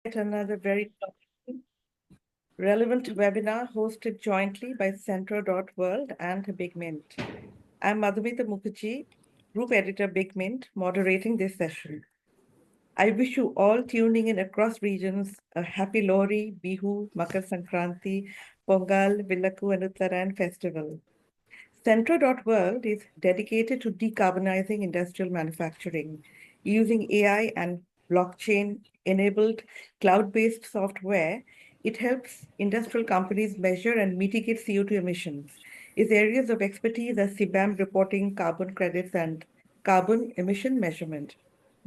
Yet another very relevant webinar hosted jointly by Centro.World and Big Mint. I'm Madhumita Mukherjee, Group Editor Big Mint, moderating this session. I wish you all tuning in across regions a happy Lohri, Bihu, Makar Sankranti, Pongal, Vilakku, and Uttarayan festival. Centro.World is dedicated to decarbonizing industrial manufacturing using AI and blockchain enabled cloud based software. It helps industrial companies measure and mitigate CO2 emissions. Its areas of expertise are CBAM reporting, carbon credits, and carbon emission measurement.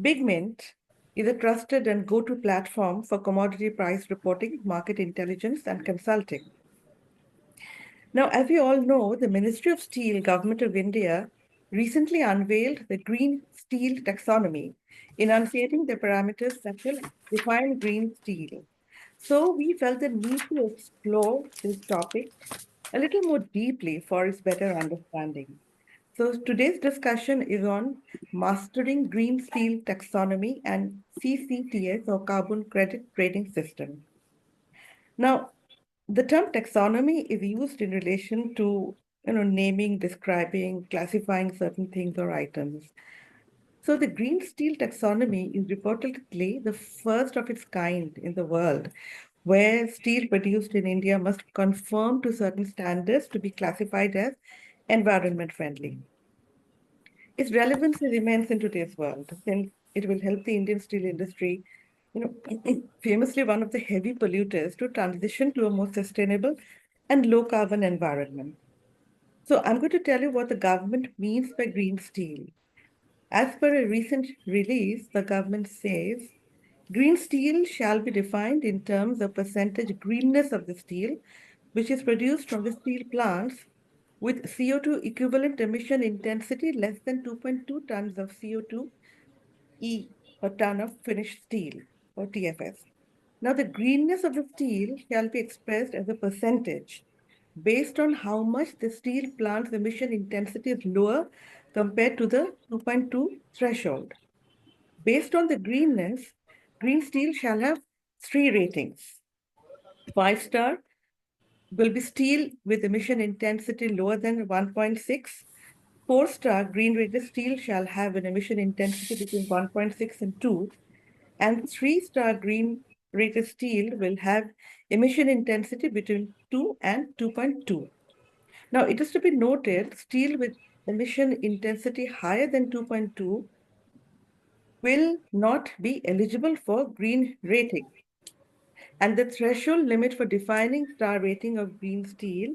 Big Mint is a trusted and go to platform for commodity price reporting, market intelligence, and consulting. Now, as we all know, the Ministry of Steel, Government of India, recently unveiled the Green Steel Taxonomy, enunciating the parameters that will define green steel. So we felt the need to explore this topic a little more deeply for its better understanding. So today's discussion is on mastering green steel taxonomy and CCTS or carbon credit trading system. Now, the term taxonomy is used in relation to naming, describing, classifying certain things or items. So the green steel taxonomy is reportedly the first of its kind in the world, where steel produced in India must conform to certain standards to be classified as environment friendly. Its relevance is immense in today's world, since it will help the Indian steel industry, famously one of the heavy polluters, to transition to a more sustainable and low carbon environment. So I'm going to tell you what the government means by green steel. As per a recent release, the government says green steel shall be defined in terms of percentage greenness of the steel, which is produced from the steel plants with CO2 equivalent emission intensity less than 2.2 tons of CO2 E per ton of finished steel, or TFS. Now, the greenness of the steel shall be expressed as a percentage based on how much the steel plant's emission intensity is lower compared to the 2.2 threshold. Based on the greenness, green steel shall have three ratings. 5-star will be steel with emission intensity lower than 1.6. 4-star green rated steel shall have an emission intensity between 1.6 and 2. And 3-star green rated steel will have emission intensity between 2 and 2.2. Now, it is to be noted, steel with emission intensity higher than 2.2 will not be eligible for green rating. And the threshold limit for defining star rating of green steel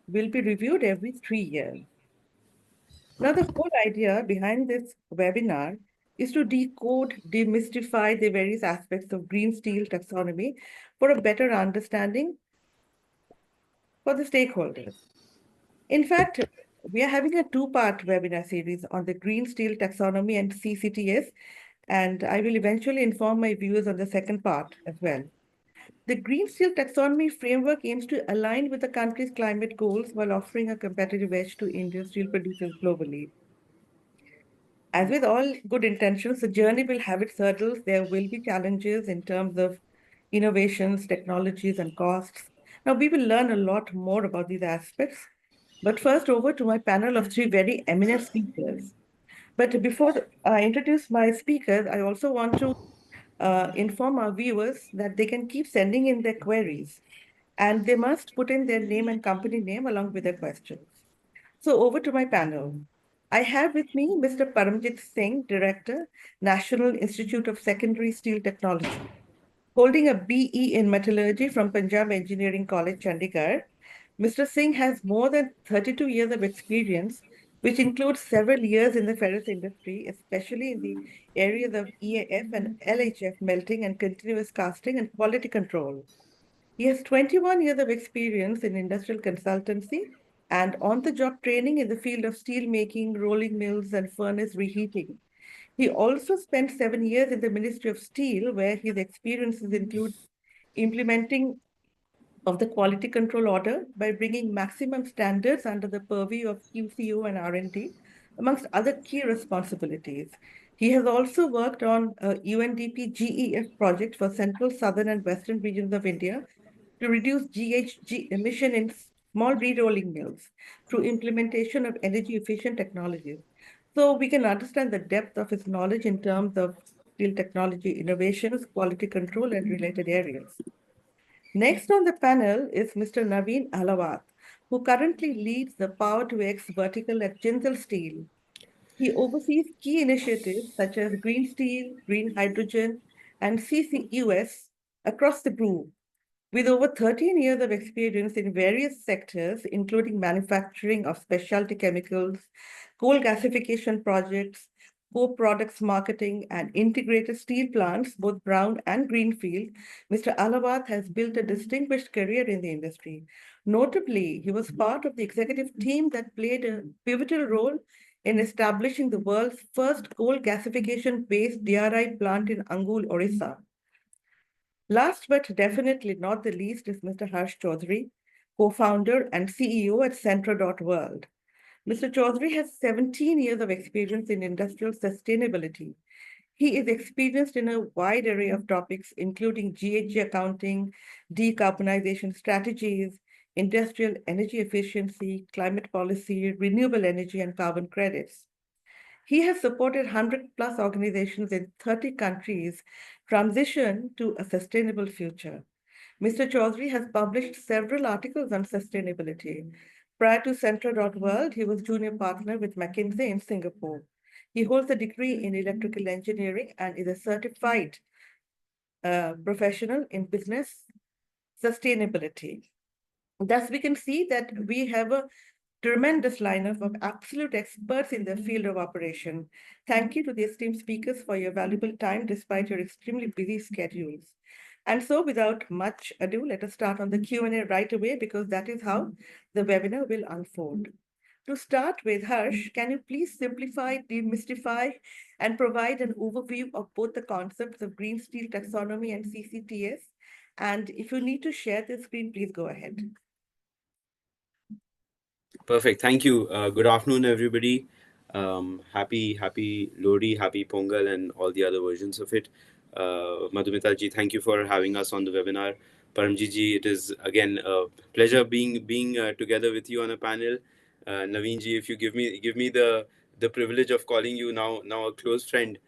will be reviewed every 3 years. Now, the whole idea behind this webinar is to decode, demystify the various aspects of green steel taxonomy for a better understanding for the stakeholders. In fact, we are having a two-part webinar series on the green steel taxonomy and CCTS, and I will eventually inform my viewers on the second part as well. The Green Steel Taxonomy framework aims to align with the country's climate goals while offering a competitive edge to Indian steel producers globally. As with all good intentions, the journey will have its hurdles. There will be challenges in terms of innovations, technologies, and costs. Now, we will learn a lot more about these aspects. But first, over to my panel of three very eminent speakers. But before I introduce my speakers, I also want to inform our viewers that they can keep sending in their queries and they must put in their name and company name along with their questions. So over to my panel. I have with me Mr. Paramjit Singh, Director, National Institute of Secondary Steel Technology, holding a BE in Metallurgy from Punjab Engineering College, Chandigarh. Mr. Singh has more than 32 years of experience, which includes several years in the ferrous industry, especially in the areas of EAF and LHF melting and continuous casting and quality control. He has 21 years of experience in industrial consultancy and on-the-job training in the field of steel making, rolling mills, and furnace reheating. He also spent 7 years in the Ministry of Steel, where his experiences include implementing of the quality control order by bringing maximum standards under the purview of QCO and R&D, amongst other key responsibilities. He has also worked on a UNDP GEF project for central, southern, and western regions of India to reduce GHG emission in small re-rolling mills through implementation of energy-efficient technologies. So we can understand the depth of his knowledge in terms of steel technology innovations, quality control, and related areas. Next on the panel is Mr. Naveen Alawat, who currently leads the Power to X vertical at Jindal Steel. He oversees key initiatives such as Green Steel, Green Hydrogen, and CCUS across the group. With over 13 years of experience in various sectors, including manufacturing of specialty chemicals, coal gasification projects, co-products marketing, and integrated steel plants, both brown and greenfield, Mr. Alawat has built a distinguished career in the industry. Notably, he was part of the executive team that played a pivotal role in establishing the world's first coal gasification-based DRI plant in Angul, Orissa. Last but definitely not the least is Mr. Harsh Chaudhary, co-founder and CEO at Centra.World. Mr. Chaudhary has 17 years of experience in industrial sustainability. He is experienced in a wide array of topics, including GHG accounting, decarbonization strategies, industrial energy efficiency, climate policy, renewable energy, and carbon credits. He has supported 100 plus organizations in 30 countries transition to a sustainable future. Mr. Chaudhary has published several articles on sustainability. Prior to Centra.World, he was junior partner with McKinsey in Singapore. He holds a degree in electrical engineering and is a certified professional in business sustainability. Thus, we can see that we have a tremendous lineup of absolute experts in the field of operation. Thank you to the esteemed speakers for your valuable time despite your extremely busy schedules. And so without much ado, let us start on the Q&A right away because that is how the webinar will unfold. To start with, Harsh, can you please simplify, demystify, and provide an overview of both the concepts of Green Steel Taxonomy and CCTS? And if you need to share the screen, please go ahead. Perfect. Thank you. Good afternoon, everybody. Happy Lodi, happy Pongal, and all the other versions of it. Madhumita ji, thank you for having us on the webinar. Paramji ji, it is again a pleasure being together with you on a panel. Naveen ji, if you give me the privilege of calling you now a close friend.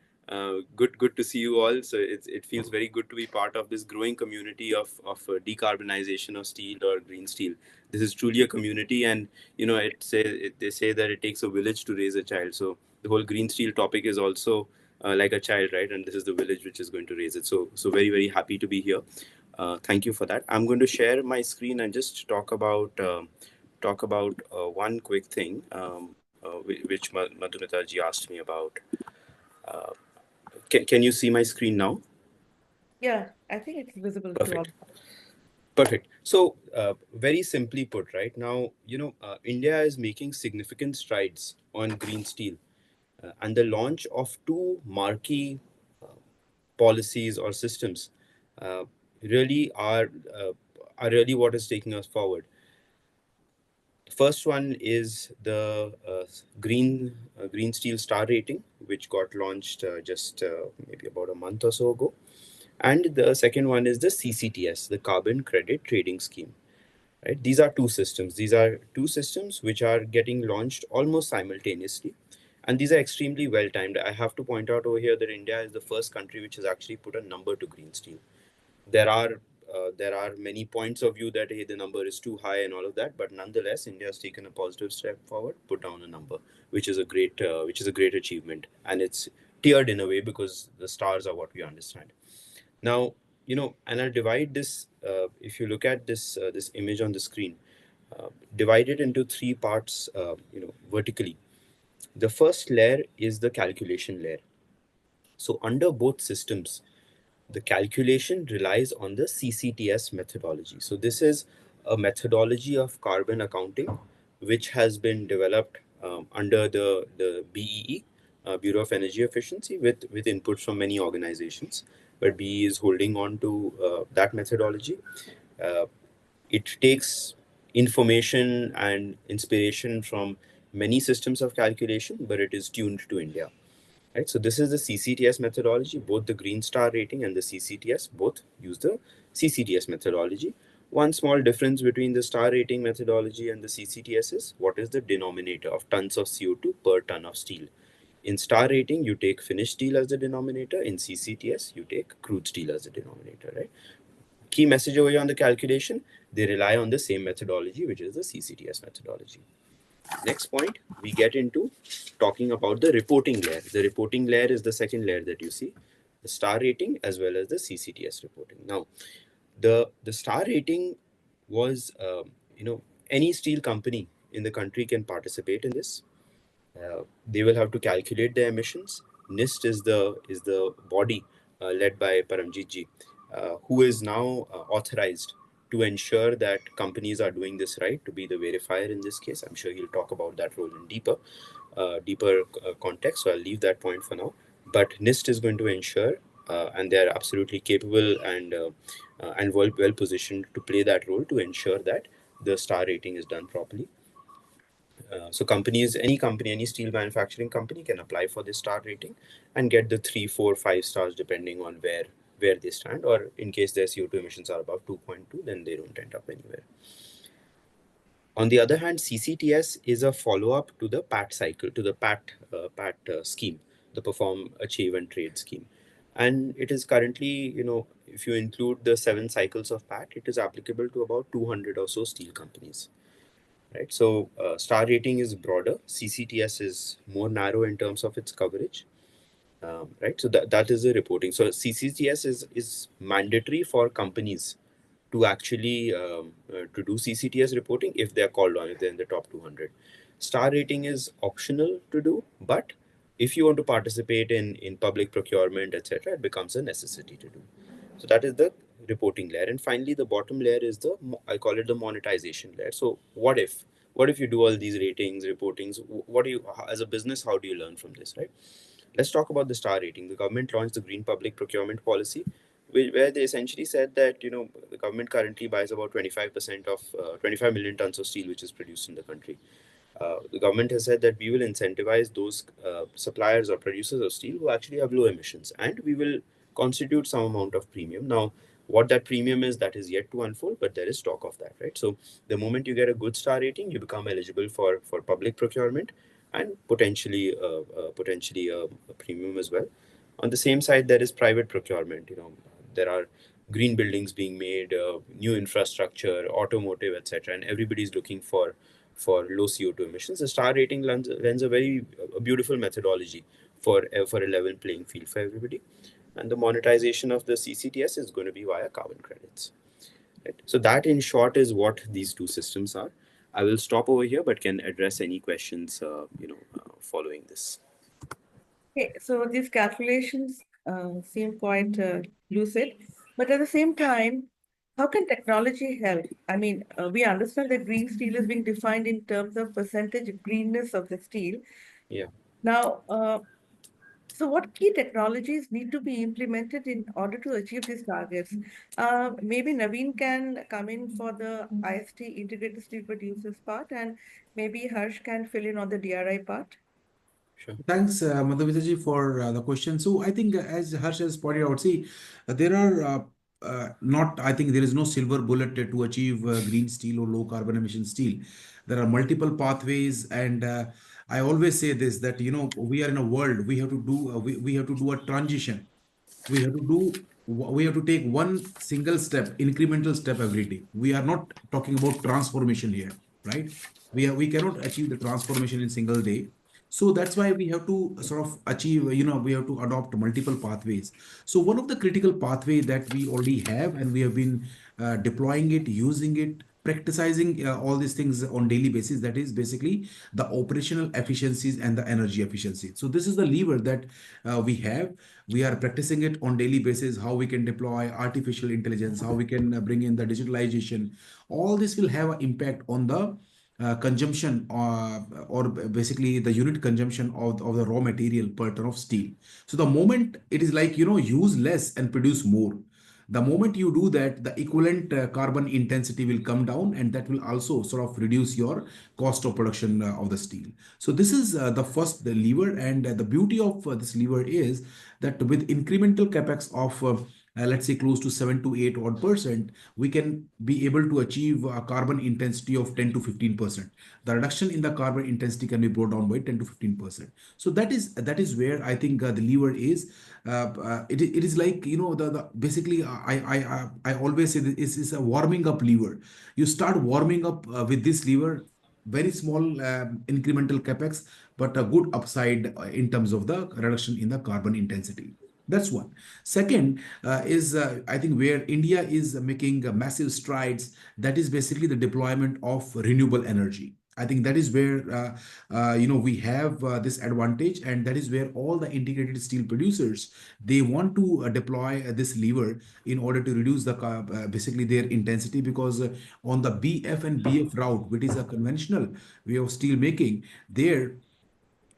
Good to see you all. So it feels very good to be part of this growing community of decarbonization of steel or green steel. This is truly a community, and they say that it takes a village to raise a child. So the whole green steel topic is also like a child, right? And this is the village which is going to raise it. So very happy to be here. Thank you for that. I'm going to share my screen and just talk about one quick thing, which Madhumita ji asked me about. Uh, can you see my screen now? Yeah, I think it's visible to all. Perfect. Perfect. So, very simply put, right now, India is making significant strides on green steel, and the launch of two marquee policies or systems uh, really are really what is taking us forward. First one is the Green Steel Star Rating, which got launched just maybe about a month or so ago, and the second one is the CCTS, the Carbon Credit Trading Scheme. Right? These are two systems which are getting launched almost simultaneously, and these are extremely well timed. I have to point out over here that India is the first country which has actually put a number to green steel. There are many points of view that hey, the number is too high and all of that, but nonetheless India has taken a positive step forward, put down a number, which is a great achievement, and it's tiered in a way because the stars are what we understand. Now, and I'll divide this. If you look at this image on the screen, divide it into three parts. Vertically. The first layer is the calculation layer. So under both systems, the calculation relies on the CCTS methodology. So this is a methodology of carbon accounting, which has been developed under the BEE, Bureau of Energy Efficiency, with inputs from many organizations. But BEE is holding on to that methodology. Uh, it takes information and inspiration from many systems of calculation, but it is tuned to India. right? So this is the CCTS methodology. Both the Green Star rating and the CCTS both use the CCTS methodology. One small difference between the star rating methodology and the CCTS is what is the denominator of tons of CO2 per ton of steel. In star rating, you take finished steel as the denominator. In CCTS, you take crude steel as the denominator, right? Key message over here on the calculation, they rely on the same methodology, which is the CCTS methodology. Next point, we get into talking about the reporting layer. The reporting layer is the second layer that you see, the star rating as well as the CCTS reporting. Now, the star rating was, any steel company in the country can participate in this. They will have to calculate their emissions. NIST is the body led by Paramjit ji, who is now authorized to ensure that companies are doing this right, to be the verifier in this case. I'm sure he'll talk about that role in deeper context. So I'll leave that point for now. But NIST is going to ensure, and they are absolutely capable and well positioned to play that role to ensure that the star rating is done properly. So any company, any steel manufacturing company can apply for this star rating and get the 3, 4, 5 stars depending on where they stand, or in case their CO2 emissions are above 2.2, then they don't end up anywhere. On the other hand, CCTS is a follow-up to the PAT cycle, to the PAT scheme, the Perform, Achieve, and Trade scheme. And it is currently, if you include the 7 cycles of PAT, it is applicable to about 200 or so steel companies. Right. So star rating is broader. CCTS is more narrow in terms of its coverage. Right. So that is the reporting. So CCTS is mandatory for companies to actually to do CCTS reporting if they are called on, if they're in the top 200. Star rating is optional to do, but if you want to participate in public procurement, etc., it becomes a necessity to do. So that is the reporting layer. And finally, the bottom layer is I call it the monetization layer. So what if you do all these ratings, reportings? What do you, as a business, how do you learn from this, right? Let's talk about the star rating. The government launched the Green Public Procurement Policy, where they essentially said that the government currently buys about 25% of 25 million tons of steel which is produced in the country. The government has said that we will incentivize those suppliers or producers of steel who actually have low emissions, and we will constitute some amount of premium. Now, what that premium is, that is yet to unfold, but there is talk of that, right? So the moment you get a good star rating, you become eligible for public procurement and potentially a premium as well. On the same side, there is private procurement. There are green buildings being made, new infrastructure, automotive, etc., and everybody's looking for low CO2 emissions. The star rating lends a beautiful methodology for a level playing field for everybody, and the monetization of the CCTS is going to be via carbon credits. Right? So that, in short, is what these two systems are. I will stop over here, but can address any questions, following this. Okay, so these calculations seem quite lucid, but at the same time, how can technology help? I mean, we understand that green steel is being defined in terms of percentage greenness of the steel. Yeah. Now, so what key technologies need to be implemented in order to achieve these targets? Maybe Naveen can come in for the IST, integrated steel producers part, and maybe Harsh can fill in on the DRI part. Sure. Thanks, Madhavitaji, for the question. So I think, as Harsh has pointed out, see, there are not, I think there is no silver bullet to achieve green steel or low carbon emission steel. There are multiple pathways, and I always say this, that we are in a world, we have to do we have to do a transition. We have to take one single step, incremental step every day. We are not talking about transformation here, right? We cannot achieve the transformation in single day. So that's why we have to sort of achieve, we have to adopt multiple pathways. So one of the critical pathway that we already have, and we have been deploying it, using it, practicing all these things on daily basis, that is basically the operational efficiencies and the energy efficiency. So this is the lever that we are practicing it on daily basis, how we can deploy artificial intelligence, how we can bring in the digitalization. All this will have an impact on the consumption, or basically the unit consumption of the raw material per ton of steel. So the moment it is like, use less and produce more. The moment you do that, the equivalent carbon intensity will come down, and that will also sort of reduce your cost of production of the steel. So this is the first lever, and the beauty of this lever is that with incremental capex of let's say close to 7 to 8 odd percent, we can be able to achieve a carbon intensity of 10 to 15%. The reduction in the carbon intensity can be brought down by 10 to 15%. So that is where I think the lever is. It is like, the basically I always say that it's a warming up lever. You start warming up with this lever, very small incremental capex, but a good upside in terms of the reduction in the carbon intensity. That's one. Second is I think where India is making massive strides. That is basically the deployment of renewable energy. I think that is where we have this advantage, and that is where all the integrated steel producers, they want to deploy this lever in order to reduce basically their intensity, because on the BF and BF route, which is a conventional way of steel making, there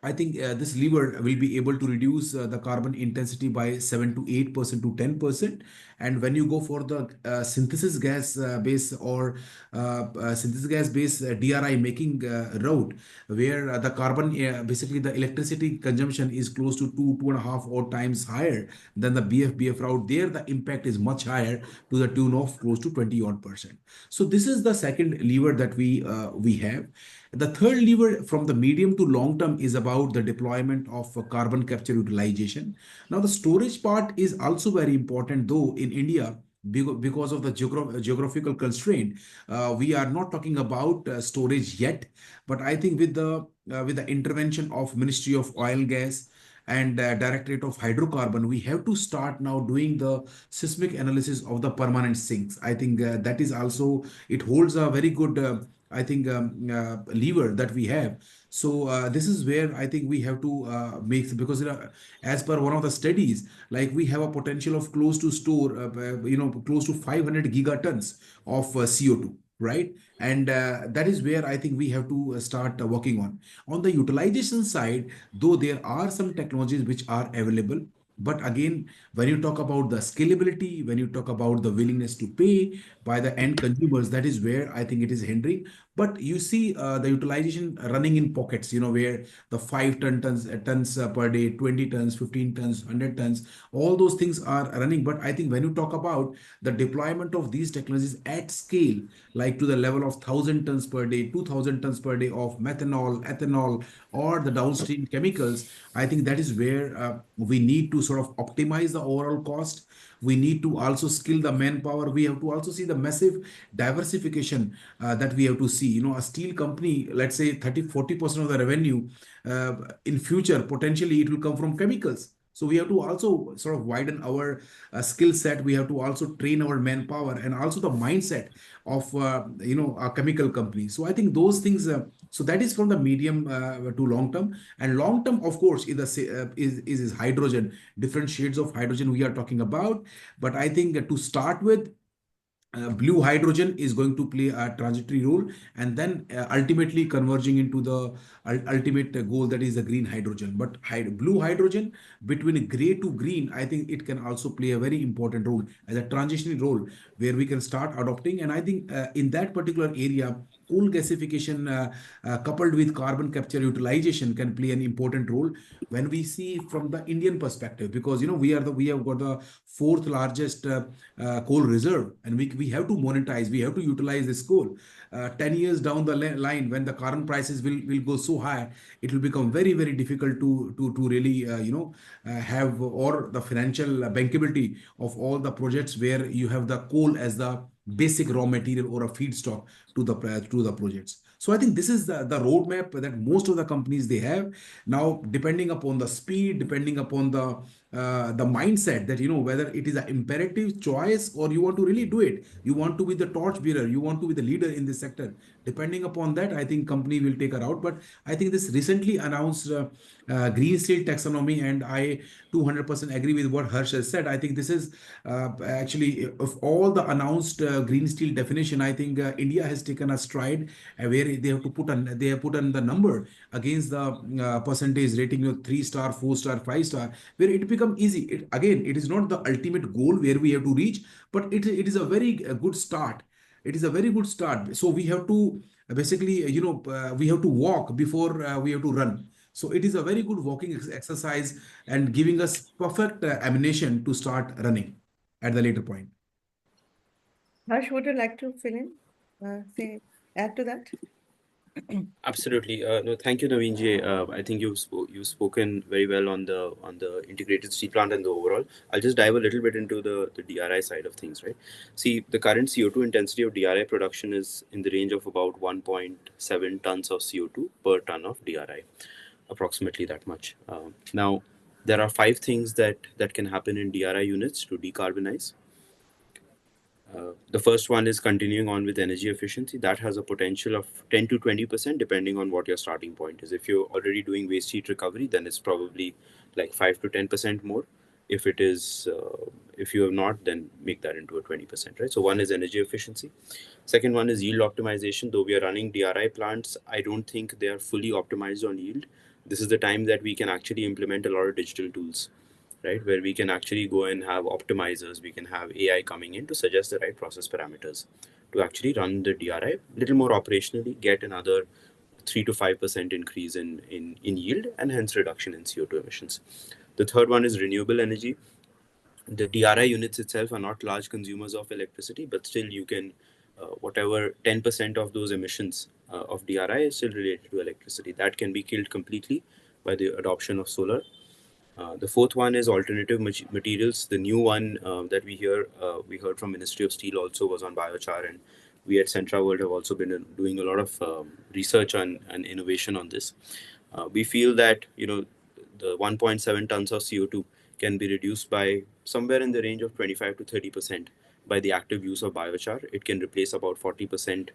I think this lever will be able to reduce the carbon intensity by 7 to 8% to 10%. And when you go for the synthesis gas base or synthesis gas base DRI making route, where the carbon, basically the electricity consumption is close to 2.5 or times higher than the BF route, there the impact is much higher, to the tune of close to 20 odd percent. So this is the second lever that we have. The third lever from the medium to long term is about the deployment of carbon capture utilization. Now, the storage part is also very important, though in India, because of the geographical constraint, we are not talking about storage yet. But I think with the intervention of Ministry of Oil Gas and Directorate of Hydrocarbon, we have to start now doing the seismic analysis of the permanent sinks. I think that is also, it holds a very good I think lever that we have. So this is where I think we have to make, because as per one of the studies, like we have a potential of close to store, close to 500 gigatons of CO2, right? And that is where I think we have to start working on. On the utilization side, though there are some technologies which are available, but again, when you talk about the scalability, when you talk about the willingness to pay by the end consumers, that is where I think it is hindering. But you see the utilization running in pockets, where the 5 tons per day, 20 tons, 15 tons, 100 tons, all those things are running. But I think when you talk about the deployment of these technologies at scale, like to the level of 1,000 tons per day, 2,000 tons per day of methanol, ethanol, or the downstream chemicals, I think that is where we need to sort of optimize the overall cost. We need to also skill the manpower. We have to also see the massive diversification that we have to see. A steel company, let's say 30-40% of the revenue in future, potentially it will come from chemicals. So we have to also sort of widen our skill set. We have to also train our manpower and also the mindset of a chemical company. So I think those things. So that is from the medium to long term. And long term, of course, is hydrogen. Different shades of hydrogen we are talking about. But I think to start with, blue hydrogen is going to play a transitory role, and then ultimately converging into the ultimate goal, that is the green hydrogen. But blue hydrogen, between gray to green, I think it can also play a very important role as a transitional role, where we can start adopting. And I think in that particular area, coal gasification coupled with carbon capture utilization can play an important role when we see from the Indian perspective, because we have got the fourth largest coal reserve, and we have to monetize, we have to utilize this coal. 10 years down the line, when the carbon prices will go so high, it will become very, very difficult to really have, or the financial bankability of all the projects where you have the coal as the basic raw material or a feedstock to the projects. So I think this is the roadmap that most of the companies they have now, depending upon the speed, depending upon the mindset, that whether it is an imperative choice or you want to really do it, you want to be the torch bearer, you want to be the leader in this sector. Depending upon that, I think company will take a route. But I think this recently announced Green Steel Taxonomy, and I 200% agree with what Harsh has said. I think this is actually, of all the announced green steel definition, I think India has taken a stride where they have put on the number against the percentage rating of 3 star, 4 star, 5 star, where it become easy. Again, it is not the ultimate goal where we have to reach, but it is a very good start. It is a very good start. So we have to basically, we have to walk before we have to run. So it is a very good walking exercise and giving us perfect ammunition to start running at the later point. Harsh, would you like to fill in, add to that? Absolutely. No, thank you, Naveen ji. I think you've spoken very well on the integrated steel plant and the overall. I'll just dive a little bit into the DRI side of things, right? See, the current CO2 intensity of DRI production is in the range of about 1.7 tons of CO2 per ton of DRI, approximately that much. Now, there are five things that can happen in DRI units to decarbonize. The first one is continuing on with energy efficiency. That has a potential of 10 to 20% depending on what your starting point is. If you're already doing waste heat recovery, then it's probably like 5 to 10% more. If it is, if you have not, then make that into a 20%, right? So one is energy efficiency. Second one is yield optimization. Though we are running DRI plants, I don't think they are fully optimized on yield. This is the time that we can actually implement a lot of digital tools, right? Where we can actually go and have optimizers, we can have AI coming in to suggest the right process parameters to actually run the DRI a little more operationally, get another 3 to 5% increase in yield and hence reduction in CO2 emissions. The third one is renewable energy. The DRI units itself are not large consumers of electricity, but still you can, whatever 10% of those emissions of DRI is still related to electricity. That can be killed completely by the adoption of solar. The fourth one is alternative materials. The new one that we heard from Ministry of Steel also was on biochar, and we at Centra World have also been doing a lot of research and innovation on this. We feel that the 1.7 tons of CO2 can be reduced by somewhere in the range of 25 to 30% by the active use of biochar. It can replace about 40%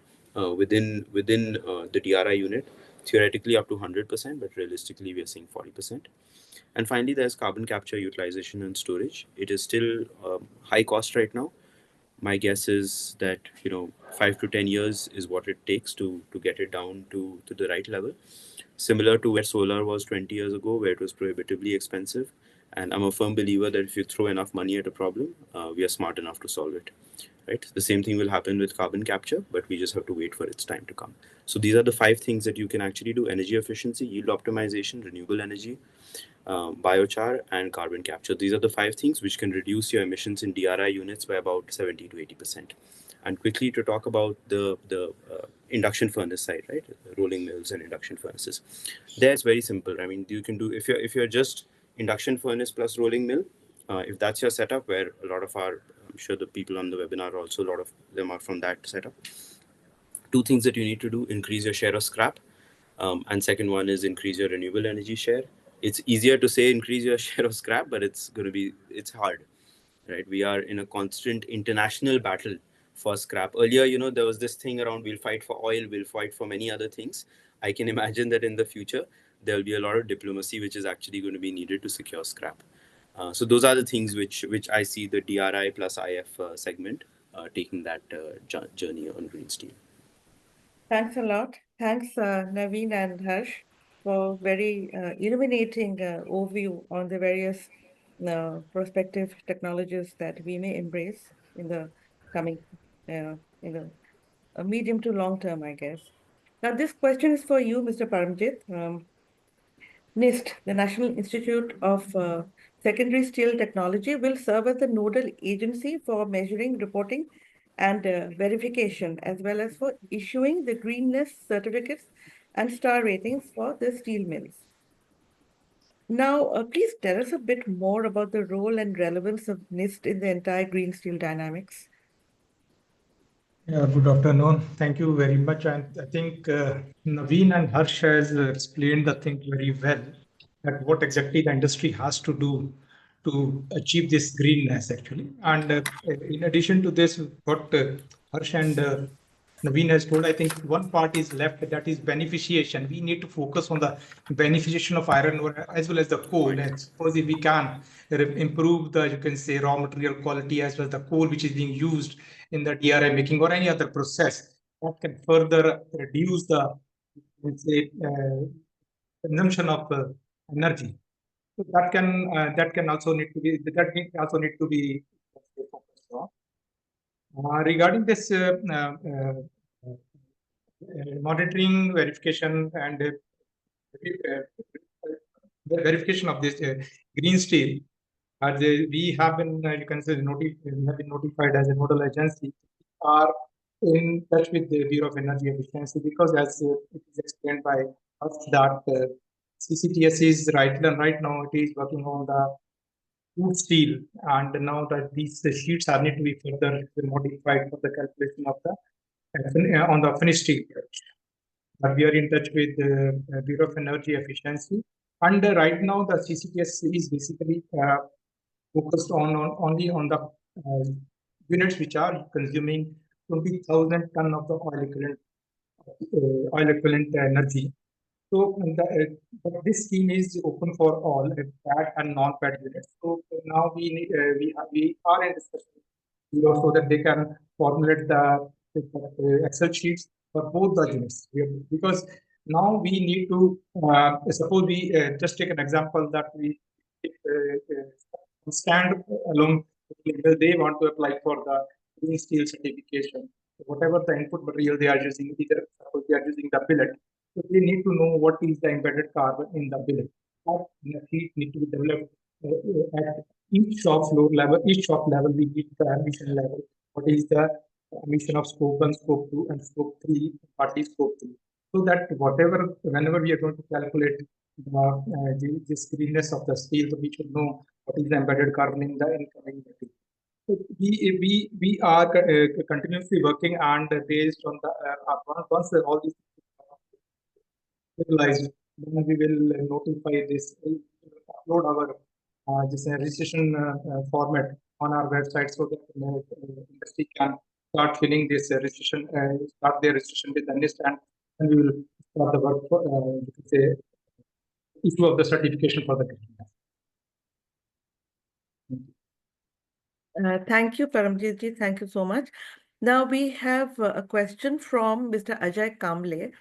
within the DRI unit, theoretically up to 100%, but realistically we are seeing 40%. And finally, there's carbon capture, utilization, and storage. It is still high cost right now. My guess is that 5 to 10 years is what it takes to get it down to the right level, similar to where solar was 20 years ago, where it was prohibitively expensive. And I'm a firm believer that if you throw enough money at a problem, we are smart enough to solve it. Right? The same thing will happen with carbon capture, but we just have to wait for its time to come. So these are the five things that you can actually do: energy efficiency, yield optimization, renewable energy, biochar, and carbon capture. These are the five things which can reduce your emissions in DRI units by about 70 to 80%. And quickly to talk about the induction furnace side, right? Rolling mills and induction furnaces. There it's very simple. I mean, you can do if you're just induction furnace plus rolling mill. If that's your setup, where a lot of our, I'm sure the people on the webinar also, a lot of them are from that setup. Two things that you need to do: increase your share of scrap, and second one is increase your renewable energy share. It's easier to say increase your share of scrap, but it's hard, right? We are in a constant international battle for scrap. Earlier, there was this thing around we'll fight for oil, we'll fight for many other things. I can imagine that in the future there'll be a lot of diplomacy which is actually going to be needed to secure scrap. So those are the things which I see the DRI plus IF segment taking that journey on green steel. Thanks a lot. Thanks, Naveen and Harsh, for very illuminating overview on the various prospective technologies that we may embrace in the coming, in the medium to long term, I guess. Now, this question is for you, Mr. Paramjit. NIST, the National Institute of Secondary Steel Technology, will serve as the nodal agency for measuring, reporting, and verification, as well as for issuing the greenness certificates and star ratings for the steel mills. Now, please tell us a bit more about the role and relevance of NIST in the entire green steel dynamics. Yeah, good afternoon. Thank you very much. And I think Naveen and Harsh has explained the thing very well, that what exactly the industry has to do to achieve this greenness actually. And in addition to this, what Harsh and Naveen has told, I think one part is left, that is beneficiation. We need to focus on the beneficiation of iron ore as well as the coal. And suppose if we can improve the, you can say, raw material quality as well as the coal which is being used in the DRI making or any other process, that can further reduce the, let's say, consumption of energy. So that can also need to be focused on. Regarding this monitoring, verification, and the verification of this green steel, we have been you can say we have been notified as a nodal agency. We are in touch with the Bureau of Energy Efficiency because, as it is explained by us, that CCTS is right now it is working on the crude steel, and now that these sheets are need to be further modified for the calculation of the on the finished steel production. But we are in touch with the Bureau of Energy Efficiency, and right now the CCTS is basically focused only on the units which are consuming 20,000 ton of the oil equivalent energy. So but this scheme is open for all PAD and non-PAD units. So now we are in discussion so that they can formulate the Excel sheets for both the units. Because now we need to suppose we just take an example that we stand alone. They want to apply for the green steel certification. So whatever the input material they are using, either suppose they are using the billet, so they need to know what is the embedded carbon in the billet. That heat need to be developed at each shop floor level. Each shop level, we need the emission level. What is the emission of scope 1, scope 2, and scope 3, what is scope 3. So that whenever we are going to calculate this greenness of the steel, so we should know what is the embedded carbon in the incoming material. So we are continuously working, and based on the once all these utilized, then we will notify this, upload our this registration format on our website so that industry can start filling this registration, start their registration with the NIST, and we will start the work for say issue of the certification for the customer. Thank you, Paramjit ji. Thank you so much. Now we have a question from Mr. Ajay Kamble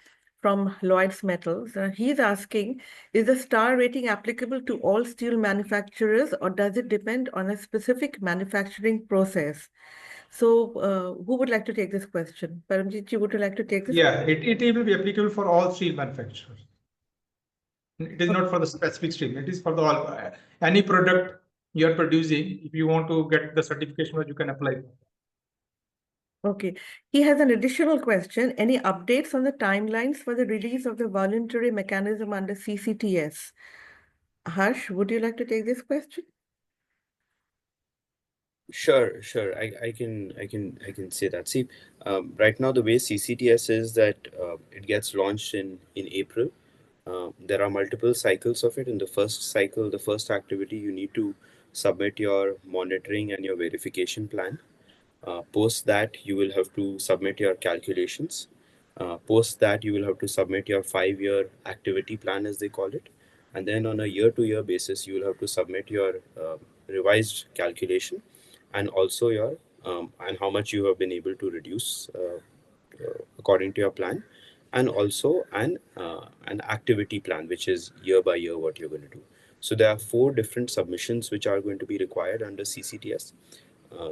from Lloyd's Metals. He's asking, is the star rating applicable to all steel manufacturers, or does it depend on a specific manufacturing process? So who would like to take this question? Paramjit ji, would you like to take this? Yeah, it will be applicable for all steel manufacturers. It is not for the specific steel. It is for the all any product you are producing. If you want to get the certification, you can apply. Okay. He has an additional question. Any updates on the timelines for the release of the voluntary mechanism under CCTS? Harsh, would you like to take this question? Sure. I can say that. See, right now the way CCTS is that it gets launched in April. There are multiple cycles of it. In the first cycle, the first activity, you need to submit your monitoring and your verification plan. Post that, you will have to submit your calculations. Post that, you will have to submit your 5-year activity plan, as they call it. And then on a year-to-year basis, you will have to submit your revised calculation, and also your and how much you have been able to reduce according to your plan, and also an activity plan, which is year by year what you're going to do. So there are 4 different submissions which are going to be required under CCTS.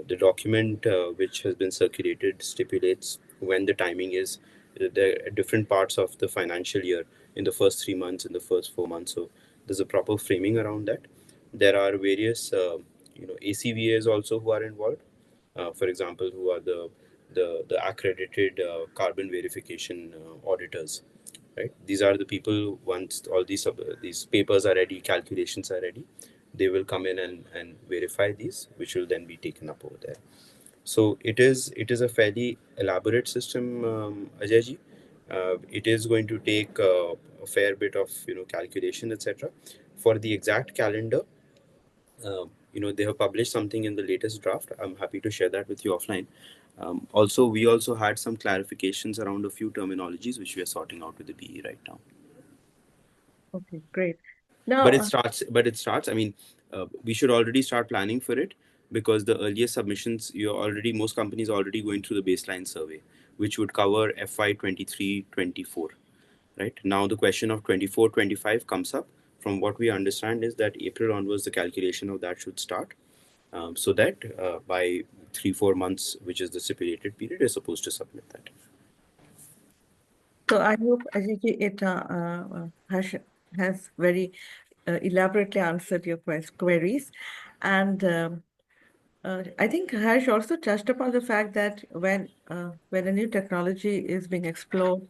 The document which has been circulated stipulates when the timing is. There are different parts of the financial year in the first 3 months, in the first 4 months. So there's a proper framing around that. There are various ACVAs also who are involved. For example, who are the accredited carbon verification auditors. Right? These are the people, once all these papers are ready, calculations are ready, they will come in and verify these, which will then be taken up over there. So it is a fairly elaborate system, Ajay ji. It is going to take a fair bit of calculation, etc. For the exact calendar, they have published something in the latest draft. I'm happy to share that with you offline. Also, we also had some clarifications around a few terminologies which we are sorting out with the BE right now. Okay, great. Now, But it starts. I mean, we should already start planning for it, because the earliest submissions, most companies are already going through the baseline survey, which would cover FY 23-24. Right now, the question of 24-25 comes up, from what we understand is that April onwards, the calculation of that should start. So that by 3-4 months, which is the stipulated period, is supposed to submit that. So I hope, Ajay, it Harsh has very elaborately answered your queries. And I think Harsh also touched upon the fact that when a new technology is being explored,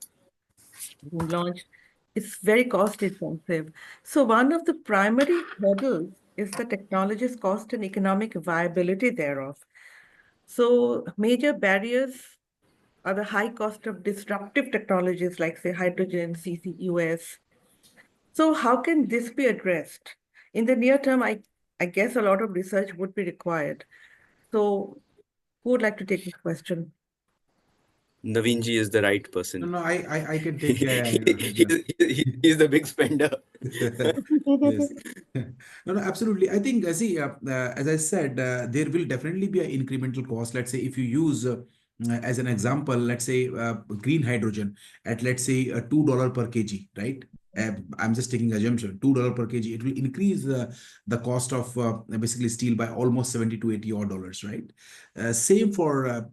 being launched, it's very cost intensive. So one of the primary hurdles is the technology's cost and economic viability thereof. So major barriers are the high cost of disruptive technologies like, say, hydrogen, CCUS. So how can this be addressed? In the near term, I guess a lot of research would be required. So who would like to take this question? Naveen ji is the right No, person. no, I can take. Yeah, He's the big spender. Yes. No, no, absolutely. I think, see, as I said, there will definitely be an incremental cost. Let's say if you use, as an example, let's say green hydrogen at, let's say, $2 per kg, right? I'm just taking assumption, $2 per kg. It will increase the cost of basically steel by almost 70 to 80 odd dollars, right? Same for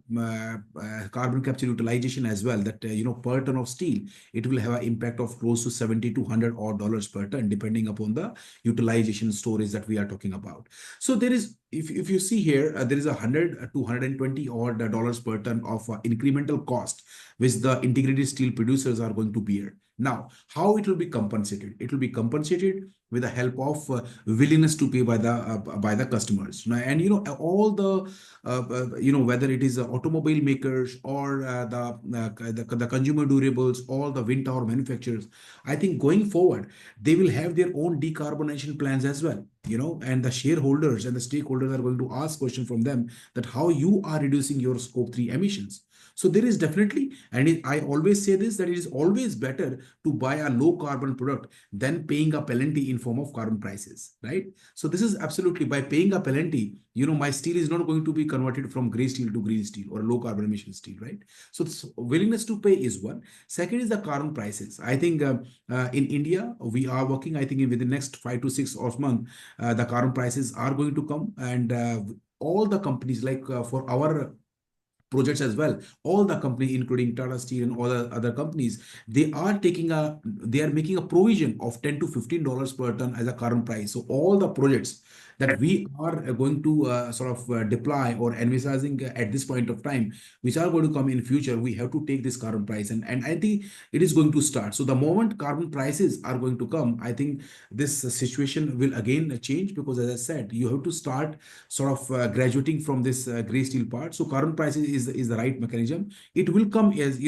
carbon capture utilization as well. That per ton of steel, it will have an impact of close to 70 to 100 odd dollars per ton, depending upon the utilization storage that we are talking about. So there is, if you see here, there is 100 to 120 odd dollars per ton of incremental cost which the integrated steel producers are going to bear. Now, how it will be compensated? It will be compensated with the help of willingness to pay by the customers. And all the whether it is automobile makers or the consumer durables, all the wind tower manufacturers, I think going forward they will have their own decarbonization plans as well. And the shareholders and the stakeholders are going to ask questions from them that how you are reducing your scope 3 emissions. So there is definitely, and I always say this, that it is always better to buy a low carbon product than paying a penalty in form of carbon prices, right? So this is absolutely, by paying a penalty, my steel is not going to be converted from gray steel to green steel or low carbon emission steel, right? So this willingness to pay is one. Second is the carbon prices. I think in India, we are working, I think within the next 5 to 6 odd months, the carbon prices are going to come, and all the companies, like for our projects as well, all the company including Tata Steel and all the other companies, they are making a provision of 10 to $15 per ton as a current price. So all the projects that we are going to sort of deploy or envisaging at this point of time, which are going to come in future, we have to take this carbon price, and I think it is going to start. So the moment carbon prices are going to come, I think this situation will again change, because as I said, you have to start sort of graduating from this gray steel part. So carbon prices is the right mechanism. It will come, as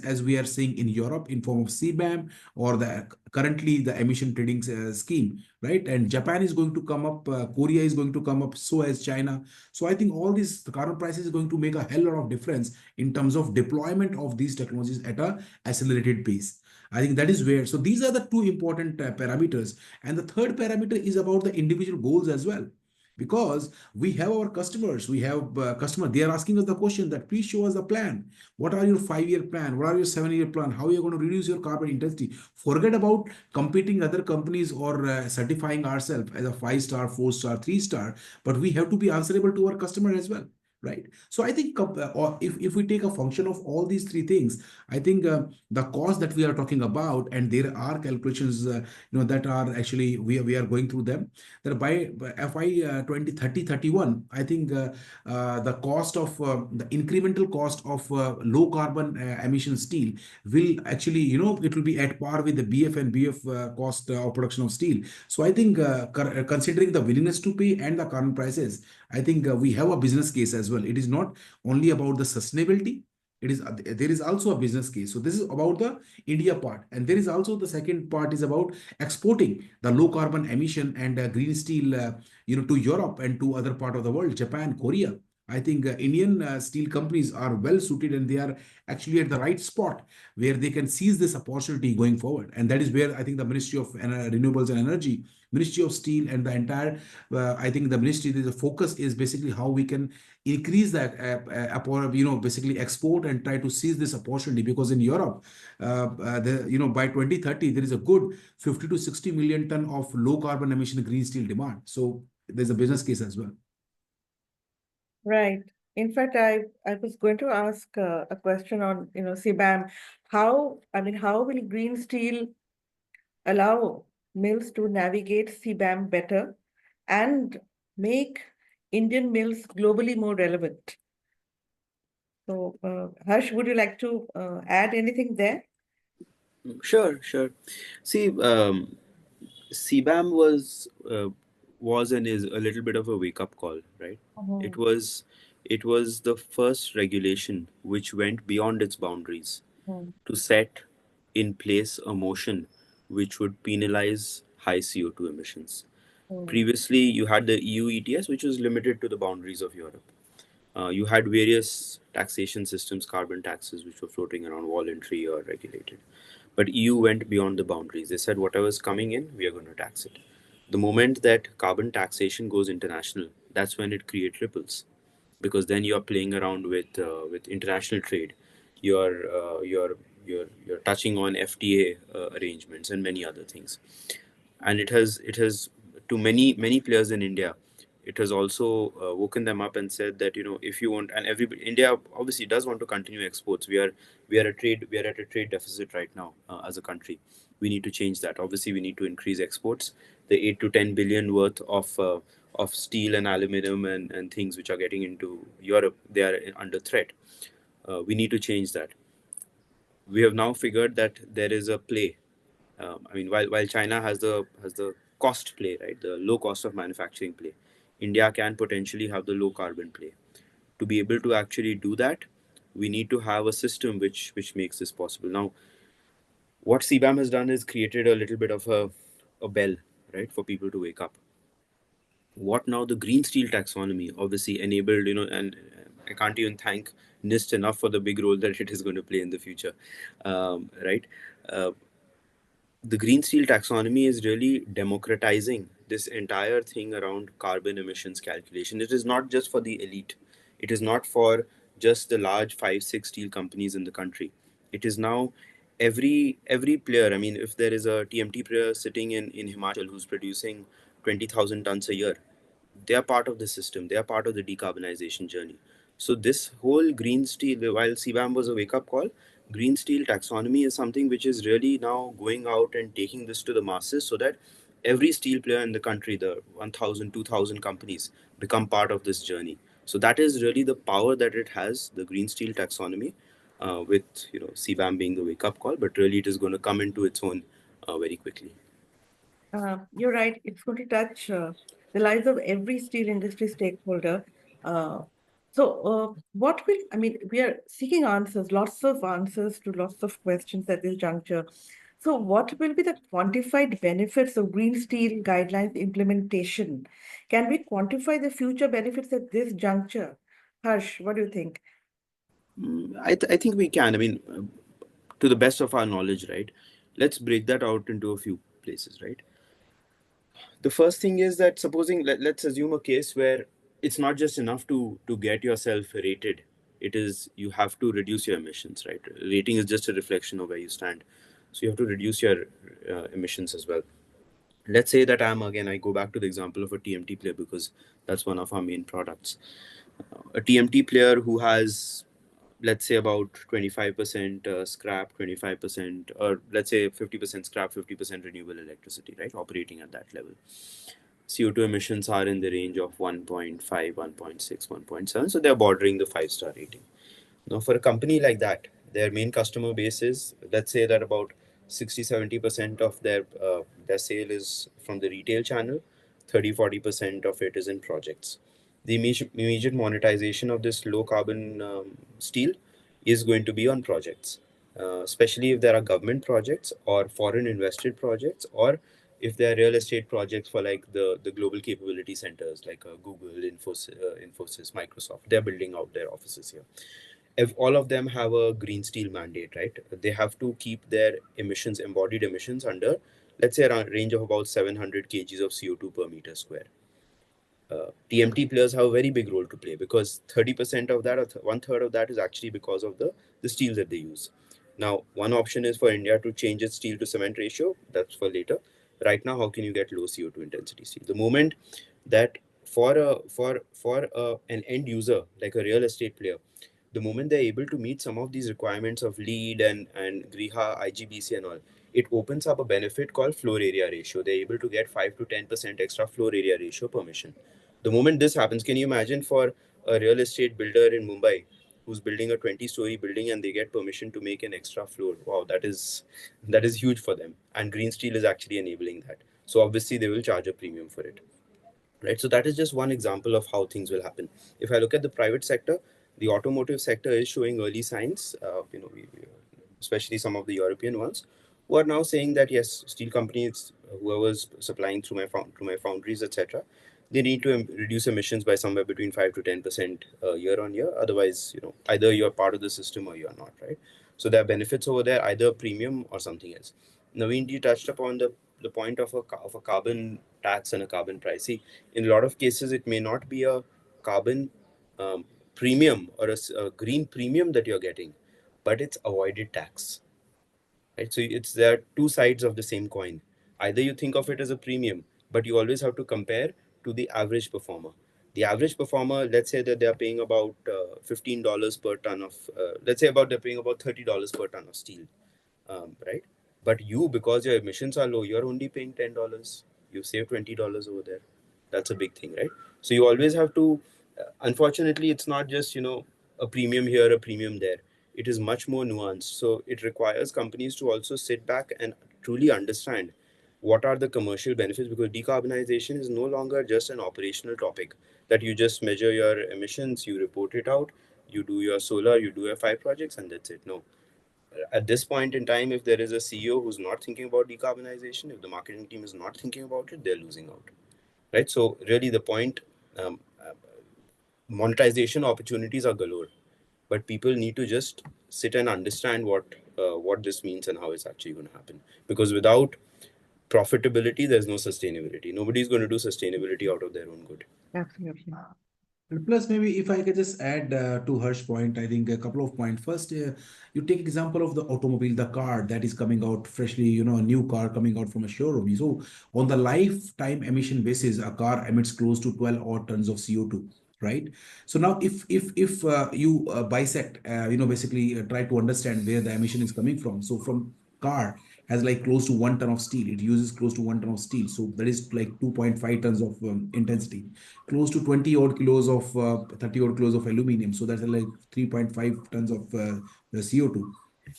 as we are seeing in Europe, in form of CBAM, or the currently the emission trading scheme, right? And Japan is going to come up, Korea is going to come up, so as China. So I think all these, the carbon prices is going to make a hell lot of difference in terms of deployment of these technologies at a accelerated pace. I think that is where, so these are the two important parameters. And the third parameter is about the individual goals as well, because we have our customers, we have customer, they are asking us the question that please show us a plan. What are your 5-year plan? What are your 7-year plan? How are you going to reduce your carbon intensity? Forget about competing other companies or certifying ourselves as a 5-star, 4-star, 3-star, but we have to be answerable to our customer as well, right? So I think or if we take a function of all these three things, I think the cost that we are talking about, and there are calculations that are actually, we are going through them, that by FY 2030 31, I think the cost of the incremental cost of low carbon emission steel will actually, it will be at par with the BF and BF cost of production of steel. So I think considering the willingness to pay and the current prices, I think we have a business case as well. It is not only about the sustainability. It is there is also a business case. So this is about the India part, and there is also the second part is about exporting the low carbon emission and green steel, to Europe and to other part of the world, Japan, Korea. I think Indian steel companies are well suited, and they are actually at the right spot where they can seize this opportunity going forward. And that is where I think the Ministry of Renewables and Energy, Ministry of Steel, and the entire, I think the ministry, the focus is basically how we can increase that, basically export and try to seize this opportunity, because in Europe, by 2030, there is a good 50 to 60 million ton of low carbon emission green steel demand. So there's a business case as well. Right. In fact, I was going to ask a question on, CBAM. How will green steel allow mills to navigate CBAM better and make Indian mills globally more relevant? So, Harsh, would you like to add anything there? Sure, sure. See, CBAM was and is a little bit of a wake up call, right? It Mhm. was it was the first regulation which went beyond its boundaries Mhm. to set in place a motion which would penalize high CO2 emissions. Mhm. Previously, you had the EU ETS, which was limited to the boundaries of Europe. You had various taxation systems, carbon taxes, which were floating around voluntary or regulated. But EU went beyond the boundaries. They said whatever's coming in, we are going to tax it. The moment that carbon taxation goes international, that's when it creates ripples, because then you're playing around with international trade. You're touching on FTA arrangements and many other things. And it has to many players in India, it has also woken them up and said that, if you want, and everybody, India obviously does want to continue exports. We are at a trade deficit right now, as a country. We need to change that. Obviously, we need to increase exports. The 8 to 10 billion worth of steel and aluminum and things which are getting into Europe, they are under threat. We need to change that. We have now figured that there is a play. I mean, while China has the cost play, right, the low cost of manufacturing play, India can potentially have the low carbon play. To be able to actually do that, we need to have a system which makes this possible. Now, what CBAM has done is created a little bit of a bell, right, for people to wake up. What now? The Green Steel Taxonomy obviously enabled, and I can't even thank NIST enough for the big role that it is going to play in the future, right? Uh, the Green Steel Taxonomy is really democratizing this entire thing around carbon emissions calculation. It is not just for the elite. It is not for just the large 5, 6 steel companies in the country. It is now every player. I mean, if there is a TMT player sitting in Himachal who's producing 20,000 tons a year, they are part of the system. They are part of the decarbonization journey. So this whole green steel, while CBAM was a wake-up call, green steel taxonomy is something which is really now going out and taking this to the masses, so that every steel player in the country, the 1,000, 2,000 companies, become part of this journey. So that is really the power that it has, the green steel taxonomy, with CBAM being the wake-up call, but really it is going to come into its own very quickly. You're right. It's going to touch the lives of every steel industry stakeholder. Uh, what will, we are seeking answers, lots of answers to lots of questions at this juncture. So, what will be the quantified benefits of green steel guidelines implementation? Can we quantify the future benefits at this juncture? Harsh, what do you think? I think we can. I mean, to the best of our knowledge, right? Let's break that out into a few places, right? The first thing is that, supposing, let's assume a case where it's not just enough to get yourself rated. It is, you have to reduce your emissions, right? Rating is just a reflection of where you stand, so you have to reduce your emissions as well. Let's say that I go back to the example of a TMT player, because that's one of our main products. A TMT player who has, let's say, about 25% scrap, 25%, or let's say 50% scrap, 50% renewable electricity, right? Operating at that level. CO2 emissions are in the range of 1.5, 1.6, 1.7. So they're bordering the 5-star rating. Now, for a company like that, their main customer base is, let's say that about 60-70% of their sale is from the retail channel, 30-40% of it is in projects. The immediate monetization of this low carbon steel is going to be on projects, especially if there are government projects or foreign invested projects, or if there are real estate projects for like the global capability centers like Google, Infosys, Microsoft. They're building out their offices here. If all of them have a green steel mandate, right, they have to keep their emissions, embodied emissions, under, let's say, around range of about 700 kgs of CO2 per meter square. TMT players have a very big role to play, because 30% of that, or one third of that, is actually because of the steel that they use. Now, one option is for India to change its steel to cement ratio. That's for later. Right now, how can you get low CO2 intensity steel? The moment that an end user, like a real estate player, the moment they're able to meet some of these requirements of LEED and Griha, IGBC and all, it opens up a benefit called floor area ratio. They're able to get 5 to 10% extra floor area ratio permission. The moment this happens, can you imagine for a real estate builder in Mumbai who's building a 20-story building and they get permission to make an extra floor? Wow, that is huge for them. And Green Steel is actually enabling that. So obviously they will charge a premium for it. Right, so that is just one example of how things will happen. If I look at the private sector, the automotive sector is showing early signs. Especially some of the European ones, who are now saying that yes, steel companies, whoever's supplying through my foundries, etc., they need to reduce emissions by somewhere between 5 to 10% year on year. Otherwise, either you're part of the system or you're not, right? So there are benefits over there, either a premium or something else. Naveen, you touched upon the point of a carbon tax and a carbon price. See, in a lot of cases, it may not be a carbon um, premium or a green premium that you're getting, but it's avoided tax, right? So it's there are two sides of the same coin. Either you think of it as a premium, but you always have to compare to the average performer. The average performer, let's say that they are paying about $15 per ton of, let's say about they're paying about $30 per ton of steel, right? But you, because your emissions are low, you're only paying $10. You save $20 over there. That's a big thing, right? So you always have to. Unfortunately, it's not just a premium here, a premium there. It is much more nuanced. So it requires companies to also sit back and truly understand what are the commercial benefits, because decarbonization is no longer just an operational topic that you just measure your emissions, you report it out, you do your solar, you do your 5 projects, and that's it. No, at this point in time, if there is a CEO who's not thinking about decarbonization, if the marketing team is not thinking about it, they're losing out, right? So really the point, um, uh, monetization opportunities are galore, but people need to just sit and understand what this means and how it's actually going to happen, because without profitability, there's no sustainability. Nobody's going to do sustainability out of their own good. Absolutely. And plus, maybe if I could just add to Harsh's point, I think a couple of points. First, you take example of the automobile, the car that is coming out freshly, a new car coming out from a showroom. So on the lifetime emission basis, a car emits close to 12 odd tons of CO2, right? So now, if you bisect, basically try to understand where the emission is coming from. So from car has like close to 1 ton of steel. It uses close to 1 ton of steel. So that is like 2.5 tons of intensity, close to 20 odd kilos of 30 odd kilos of aluminum. So that's like 3.5 tons of the CO2.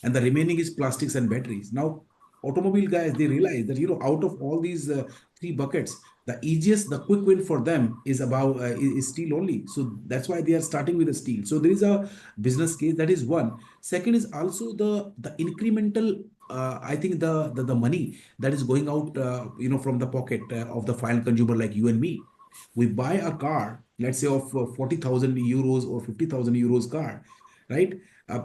And the remaining is plastics and batteries. Now, automobile guys, they realize that, out of all these three buckets, the easiest, the quick win for them is about is steel only. So that's why they are starting with the steel. So there is a business case. That is one. Second is also the incremental. I think the money that is going out, from the pocket of the final consumer like you and me. We buy a car, let's say of 40,000 euros or 50,000 euros car, right?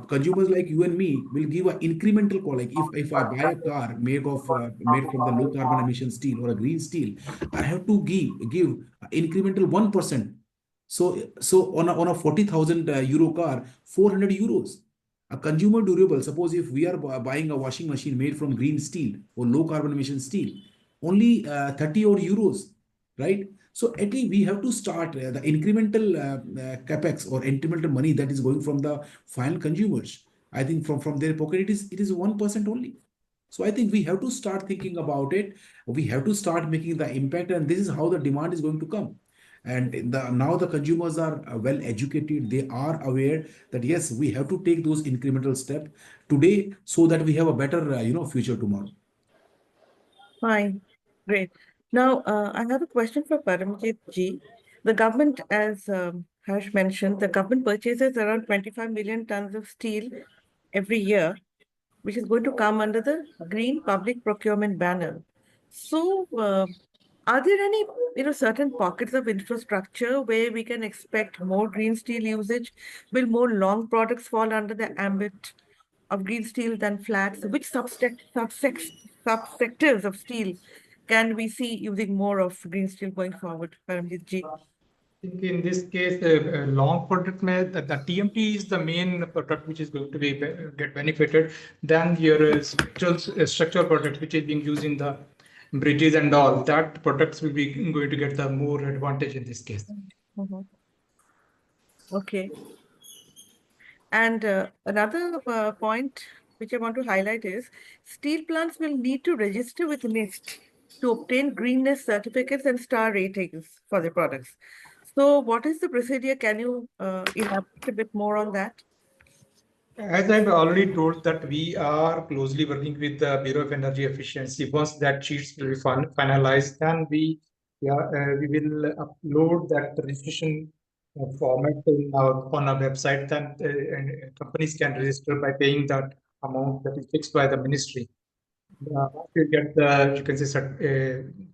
Consumers like you and me will give an incremental call. Like if I buy a car made from the low carbon emission steel or a green steel, I have to give incremental 1%. So on a 40,000 euro car, 400 euros. A consumer durable, suppose if we are buying a washing machine made from green steel or low carbon emission steel, only 30 odd euros, right? So at least we have to start the incremental capex or incremental money that is going from the final consumers. I think from their pocket, it is 1% only. So I think we have to start thinking about it. We have to start making the impact, and this is how the demand is going to come. And now the consumers are well educated. They are aware that yes, we have to take those incremental steps today so that we have a better future tomorrow. Fine. Great. Now, I have a question for Paramjit ji. The government, as Harsh mentioned, the government purchases around 25 million tons of steel every year, which is going to come under the Green Public Procurement banner. So, are there any, certain pockets of infrastructure where we can expect more green steel usage? Will more long products fall under the ambit of green steel than flats? Which subsectors of steel can we see using more of green steel going forward, Paramjit ji? think in this case, long product the TMT is the main product which is going to be get benefited. Then your structural product which is being used in the bridges and all that products will be going to get the more advantage in this case. Mhm. Okay. And another point which I want to highlight is steel plants will need to register with NIST to obtain greenness certificates and star ratings for their products. So, what is the procedure? Can you elaborate a bit more on that? As I've already told that we are closely working with the Bureau of Energy Efficiency. Once that sheets will be finalized, then we will upload that registration format on our website. Then and companies can register by paying that amount that is fixed by the ministry. You get the, you can say,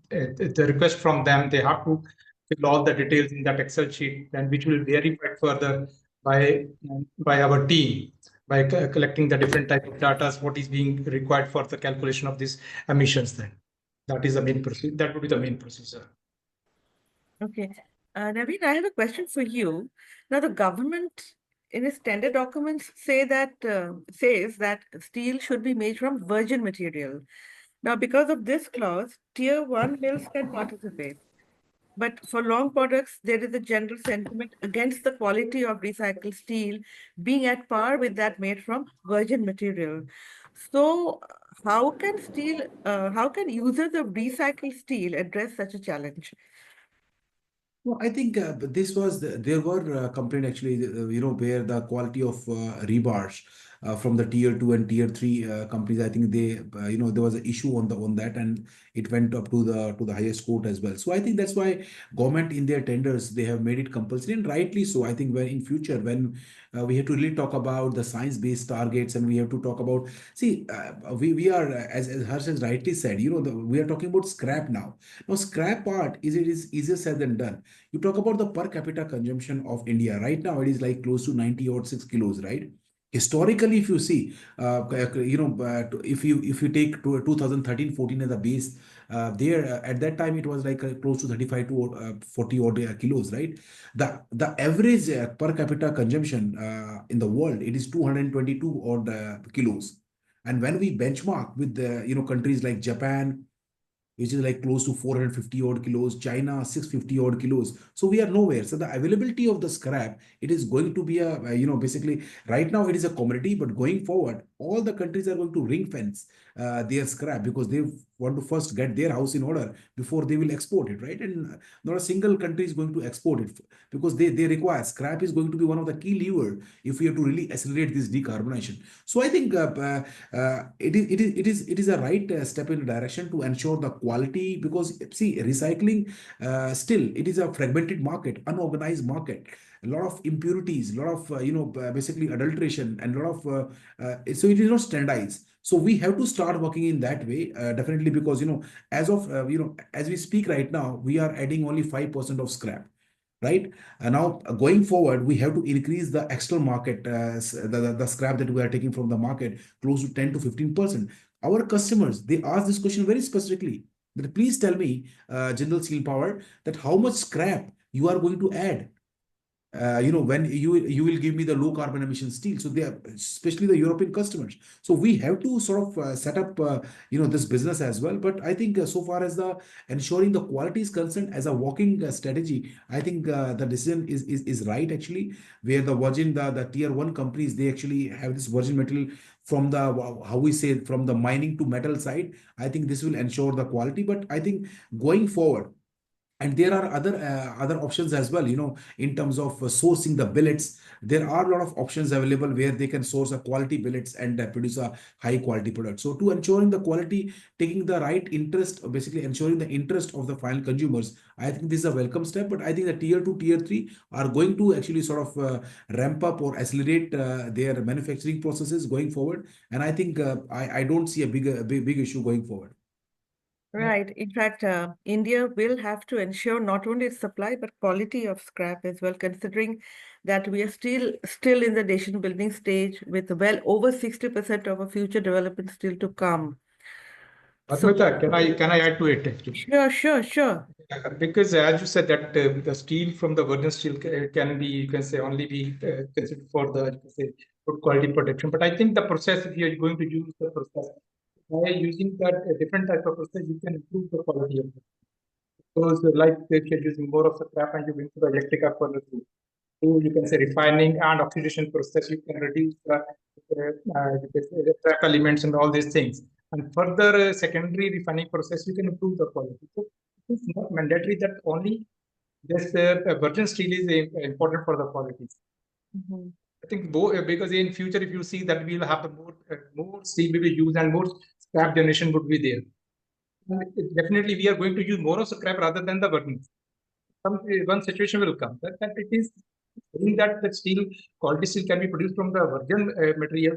the request from them. They have to fill all the details in that Excel sheet, and which will verify further by by our team by collecting the different type of data, what is being required for the calculation of these emissions. Then that is the main procedure. That would be the main procedure. Okay. Naveen, I have a question for you. Now, the government in its tender documents says that steel should be made from virgin material. Now, because of this clause, tier one mills can participate. But for long products, there is a general sentiment against the quality of recycled steel being at par with that made from virgin material. So, how can users of recycled steel address such a challenge? No, I think this was there were complaint actually, where the quality of rebars from the tier two and tier three companies. I think they, there was an issue on that, and it went up to the highest court as well. So I think that's why government in their tenders they have made it compulsory, and rightly so. I think when in future when we have to really talk about the science-based targets, and we have to talk about, see, we are as Harsh has rightly said, we are talking about scrap now. Now scrap part is easier said than done. You talk about the per capita consumption of India right now, it is like close to 90 or 6 kilos, right? Historically, if you see, if you take 2013-14 as a base, there at that time it was like close to 35 to 40 odd kilos, right? The average per capita consumption in the world, it is 222 odd kilos. And when we benchmark with the countries like Japan, which is like close to 450 odd kilos, China 650 odd kilos. So we are nowhere. So the availability of the scrap, it is going to be basically right now it is a commodity, but going forward, all the countries are going to ring fence their scrap because they want to first get their house in order before they will export it, right? And not a single country is going to export it because they require scrap is going to be one of the key lever if we have to really accelerate this decarbonization. So I think it is a right step in the direction to ensure the quality because see recycling still it is a fragmented market, unorganized market, a lot of impurities, a lot of basically adulteration, and a lot of so it is not standardized. So we have to start working in that way, definitely, because as of as we speak right now, we are adding only 5% of scrap, right? And now going forward, we have to increase the external market, the scrap that we are taking from the market close to 10 to 15%. Our customers, they ask this question very specifically that please tell me, General Steel Power, that how much scrap you are going to add when you will give me the low carbon emission steel. So they are especially the European customers. So we have to sort of set up this business as well. But I think so far as the ensuring the quality is concerned as a working strategy, I think the decision is right actually, where the virgin the tier one companies, they actually have this virgin material from the, how we say, from the mining to metal side. I think this will ensure the quality. But I think going forward, and there are other options as well, in terms of sourcing the billets. There are a lot of options available where they can source a quality billets and produce a high quality product. So to ensuring the quality, taking the right interest, basically ensuring the interest of the final consumers, I think this is a welcome step. But I think the tier 2 tier 3 are going to actually sort of ramp up or accelerate their manufacturing processes going forward. And I think I don't see a big issue going forward. Right. In fact, India will have to ensure not only its supply but quality of scrap as well, considering that we are still in the nation building stage with well over 60% of our future development still to come. So, Admita, can I add to it actually? sure. Because as you said that the steel from the virgin steel can be, you can say, only be considered for the, you can say, good quality protection. But I think the process, if you are going to use the process, by using that different type of process, you can improve the quality of it. Because like if you're using more of the scrap and you bring to the electric arc furnace, you can say refining and oxidation process, you can reduce the trap elements and all these things. And further secondary refining process, you can improve the quality. So it's not mandatory that only this virgin steel is important for the quality. Mhm. I think both, because in future, if you see that we'll have the more steel will be used and more scrap generation would be there. And definitely, we are going to use more of scrap rather than the virgin. One situation will come that it is saying that the steel quality steel can be produced from the virgin material.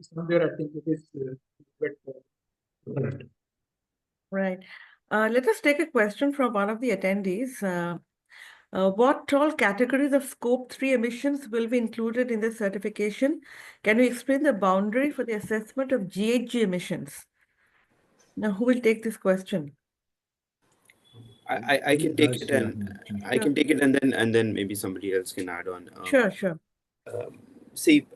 Somewhere, I think it is correct. Right. Let us take a question from one of the attendees. What all categories of Scope 3 emissions will be included in this certification? Can you explain the boundary for the assessment of GHG emissions? Now, who will take this question? I can take it, and I can take it, and then maybe somebody else can add on. Sure. See,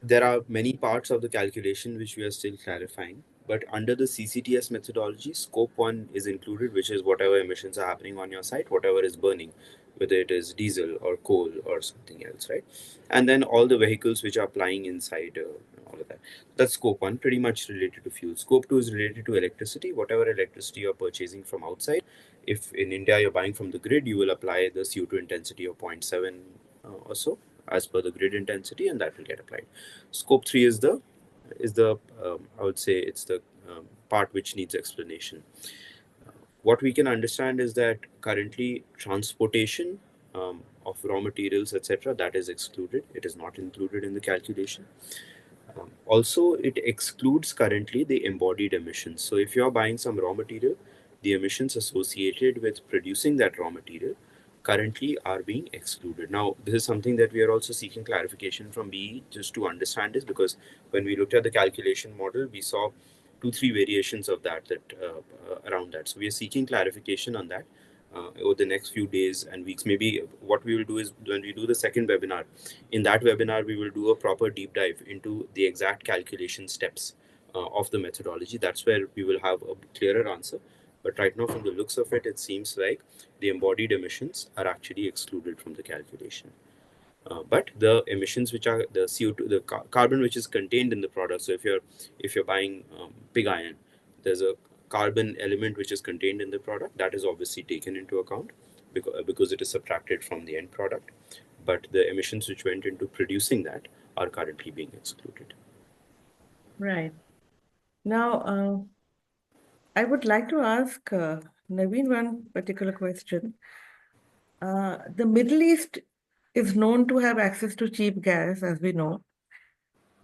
there are many parts of the calculation which we are still clarifying, but under the CCTS methodology, scope 1 is included, which is whatever emissions are happening on your site, whatever is burning, whether it is diesel or coal or something else, right? And then all the vehicles which are plying inside, all of that. That's scope 1, pretty much related to fuel. Scope 2 is related to electricity, whatever electricity you're purchasing from outside. If in India you're buying from the grid, you will apply the CO2 intensity of 0.7 or so as per the grid intensity, and that will get applied. Scope 3 is the I would say it's the part which needs explanation. What we can understand is that currently transportation of raw materials, etc., that is excluded. It is not included in the calculation. Also, it excludes currently the embodied emissions. So if you are buying some raw material, the emissions associated with producing that raw material currently are being excluded. Now, this is something that we are also seeking clarification from BE just to understand this, because when we looked at the calculation model, we saw 2-3 variations of that around that. So we are seeking clarification on that over the next few days and weeks. Maybe what we will do is when we do the second webinar, in that webinar, we will do a proper deep dive into the exact calculation steps of the methodology. That's where we will have a clearer answer. But right now, from the looks of it, it seems like the embodied emissions are actually excluded from the calculation. But the emissions which are the CO2, the carbon which is contained in the product. So if you're buying pig iron, there's a carbon element which is contained in the product that is obviously taken into account because it is subtracted from the end product. But the emissions which went into producing that are currently being excluded. Right. Now, I would like to ask Naveen one particular question. The Middle East is known to have access to cheap gas, as we know,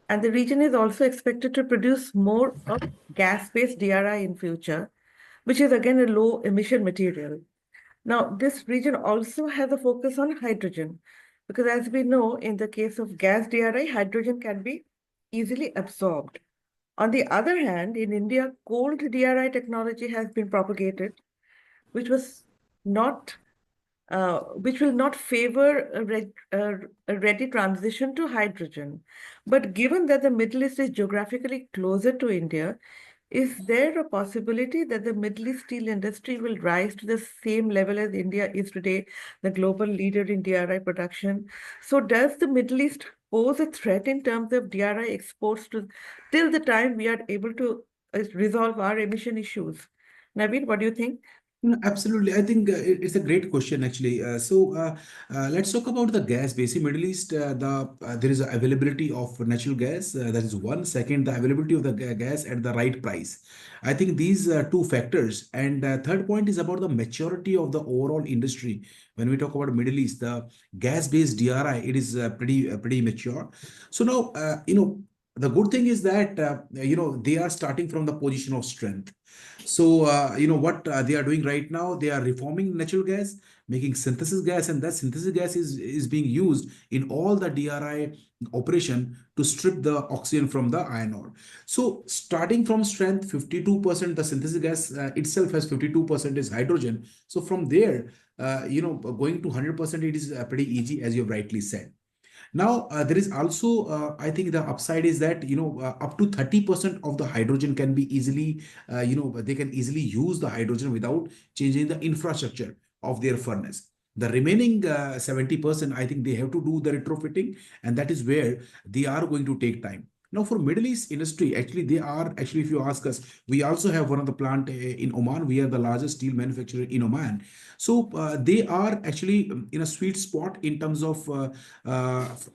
and the region is also expected to produce more of gas-based DRI in future, which is again a low emission material. Now, this region also has a focus on hydrogen, because as we know, in the case of gas DRI, hydrogen can be easily absorbed. On the other hand, in India, cold DRI technology has been propagated, which was not which will not favor a ready transition to hydrogen. But given that the Middle East is geographically closer to India, is there a possibility that the Middle East steel industry will rise to the same level as India is today, the global leader in DRI production? So does the Middle East pose a threat in terms of DRI exports till the time we are able to resolve our emission issues? Naveen, what do you think? No, absolutely. I think it's a great question actually. Let's talk about the gas. Basically, Middle East, there is availability of natural gas. That is one. Second, the availability of the gas at the right price. I think these two factors. And third point is about the maturity of the overall industry. When we talk about Middle East, the gas-based DRI, it is pretty mature. So now, the good thing is that they are starting from the position of strength. So, what they are doing right now, they are reforming natural gas. making synthesis gas, and that synthesis gas is being used in all the DRI operation to strip the oxygen from the iron ore. So starting from strength 52%, the synthesis gas itself has 52% is hydrogen. So from there, going to 100%, it is pretty easy, as you have rightly said. Now, there is also, I think the upside is that, up to 30% of the hydrogen can be easily, they can easily use the hydrogen without changing the infrastructure of their furnace. The remaining 70%, I think they have to do the retrofitting, and that is where they are going to take time. Now, for Middle East industry, actually, if you ask us, we also have one of the plant in Oman. We are the largest steel manufacturer in Oman. So they are actually in a sweet spot in terms of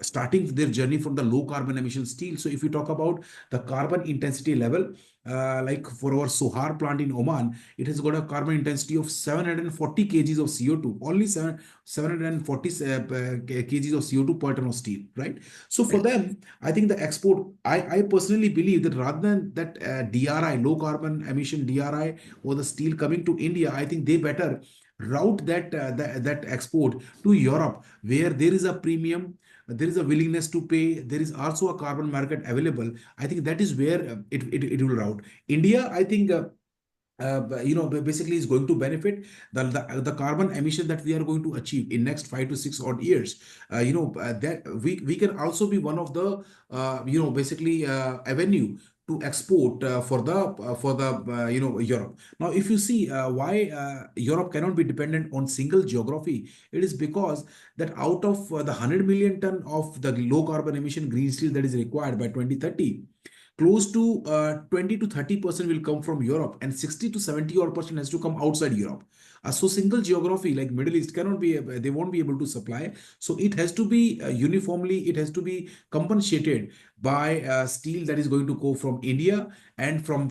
starting their journey from the low carbon emission steel. So if you talk about the carbon intensity level, like for our Sohar plant in Oman, it has got a carbon intensity of 740 kgs of CO2, only 740 kgs of CO2 per ton of steel, right? So for them, I think the export, I personally believe that rather than that DRI, low carbon emission DRI, or the steel coming to India, I think they better route that export to Europe, where there is a premium, there is a willingness to pay, there is also a carbon market available. I think that is where it will route. India, I think, basically is going to benefit the carbon emission that we are going to achieve in next 5 to 6 odd years. That we can also be one of the basically avenue to export for the Europe. Now, if you see why Europe cannot be dependent on single geography, it is because that out of the 100 million ton of the low carbon emission green steel that is required by 2030, close to 20 to 30% will come from Europe, and 60 to 70 odd percent has to come outside Europe. So single geography like Middle East cannot be, they won't be able to supply. So it has to be uniformly, it has to be compensated by steel that is going to go from India and from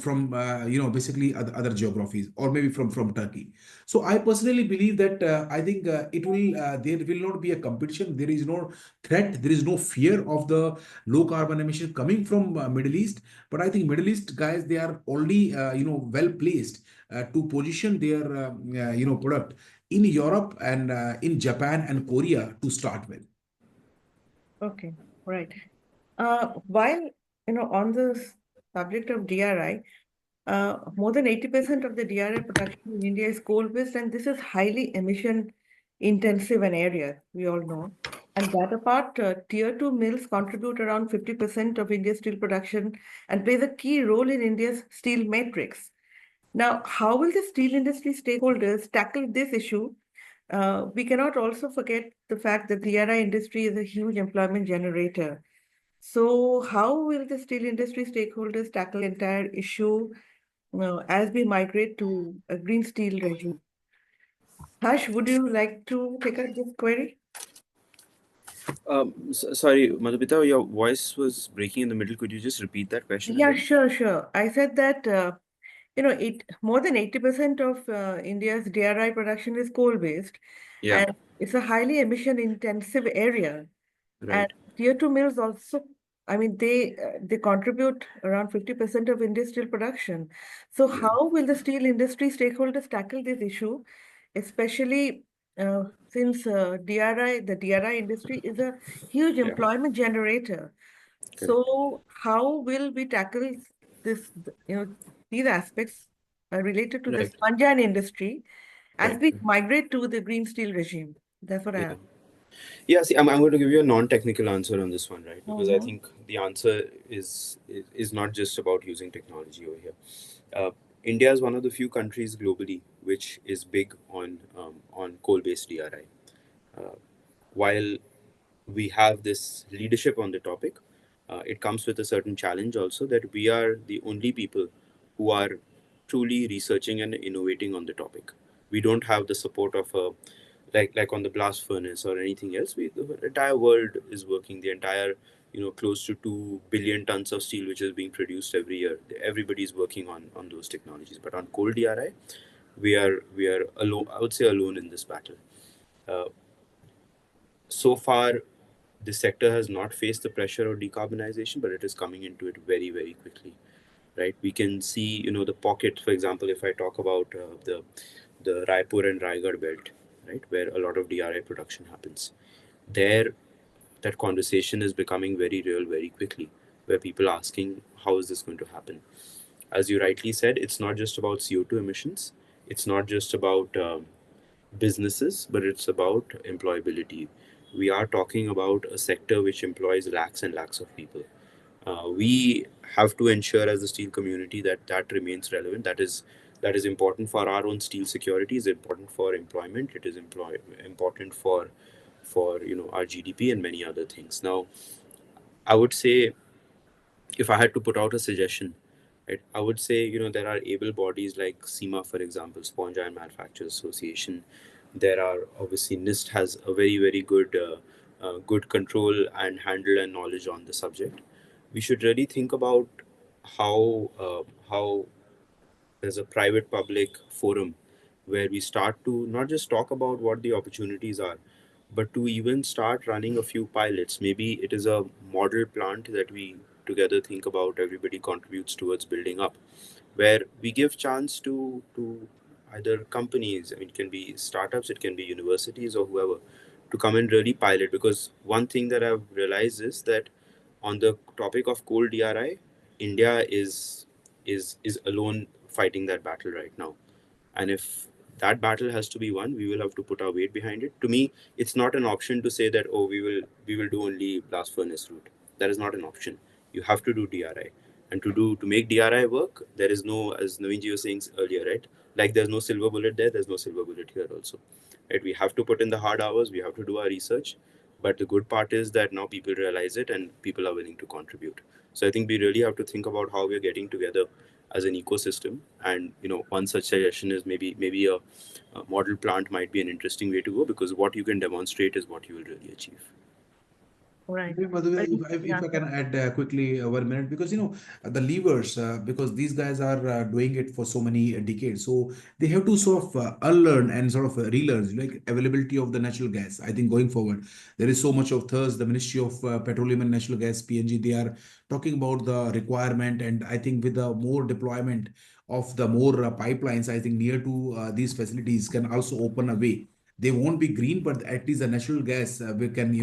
basically other geographies, or maybe from Turkey. So I personally believe that I think there will not be a competition. There is no threat. There is no fear of the low carbon emission coming from Middle East. But I think Middle East guys, they are already well placed to position their product in Europe and in Japan and Korea to start with. Okay, right. While, on the subject of DRI, more than 80% of the DRI production in India is coal-based, and this is highly emission-intensive an area, we all know. And that apart, Tier 2 mills contribute around 50% of India's steel production and plays a key role in India's steel matrix. Now, how will the steel industry stakeholders tackle this issue? We cannot also forget the fact that the DRI industry is a huge employment generator. So how will the steel industry stakeholders tackle the entire issue as we migrate to a green steel regime? Harsh, would you like to take up this query? Sorry, Madhubita, your voice was breaking in the middle. Could you just repeat that question Yeah, again? sure. I said that more than 80% of India's DRI production is coal-based, Yeah, and it's a highly emission-intensive area. And right. Tier 2 mills also, I mean, they contribute around 50% of India's steel production. So Yeah, how will the steel industry stakeholders tackle this issue, especially since the DRI industry is a huge yeah, employment generator. correct. So how will we tackle this, these aspects related to the Right, sponge iron industry as right. we migrate to the green steel regime? That's what I Yeah. have. Yeah, see, I'm going to give you a non-technical answer on this one, right? Because I Mhm. think the answer is not just about using technology over here. Uh, India is one of the few countries globally which is big on coal-based DRI. Uh, while we have this leadership on the topic, it comes with a certain challenge also, that we are the only people who are truly researching and innovating on the topic. We don't have the support of a like on the blast furnace or anything else. The entire world is working. The entire close to 2 billion tons of steel which is being produced every year. Everybody is working on those technologies. But on coal DRI, we are alone. I would say alone in this battle. Uh, so far, the sector has not faced the pressure of decarbonization, but it is coming into it very, very quickly, right? We can see, the pocket, for example, if I talk about the Raipur and Raigad belt, right, where a lot of DRI production happens. There, that conversation is becoming very real very quickly, where people are asking, how is this going to happen? As you rightly said, it's not just about CO2 emissions, it's not just about businesses, but it's about employability. We are talking about a sector which employs lakhs and lakhs of people. We have to ensure as a steel community that that remains relevant. That is important for our own steel security. Is important for employment. It is important for our GDP and many other things. Now, I would say, if I had to put out a suggestion, right, I would say, there are able bodies like SEMA, for example, Sponge Iron Manufacturers Association. There are obviously NIST has a very very good control and handle and knowledge on the subject. We should really think about how there's a private public forum where we start to not just talk about what the opportunities are, but to even start running a few pilots. Maybe it is a model plant that we together think about, everybody contributes towards building up, where we give chance to either companies, I mean, it can be startups, it can be universities or whoever, to come and really pilot. Because one thing that I've realized is that on the topic of coal DRI, India is alone fighting that battle right now. And if that battle has to be won, we will have to put our weight behind it. To me, it's not an option to say that, oh, we will do only blast furnace route. That is not an option. You have to do DRI. And to make DRI work, there is no, as Navinji was saying earlier, right? Like there's no silver bullet there, there's no silver bullet here also. Right? We have to put in the hard hours, we have to do our research. But the good part is that now people realize it and people are willing to contribute. So I think we really have to think about how we're getting together as an ecosystem. And one such suggestion is maybe a model plant might be an interesting way to go, because what you can demonstrate is what you will really achieve. Right. By the way, Very if I interesting can add quickly 1 minute, because the levers, because these guys are doing it for so many decades, so they have to sort of unlearn and sort of relearn, like availability of the natural gas. I think going forward, there is so much of thirst. The Ministry of Petroleum and Natural Gas (PNG) they are talking about the requirement, and I think with the more deployment of the more pipelines, I think near to these facilities can also open a way. They won't be green, but at least the natural gas we can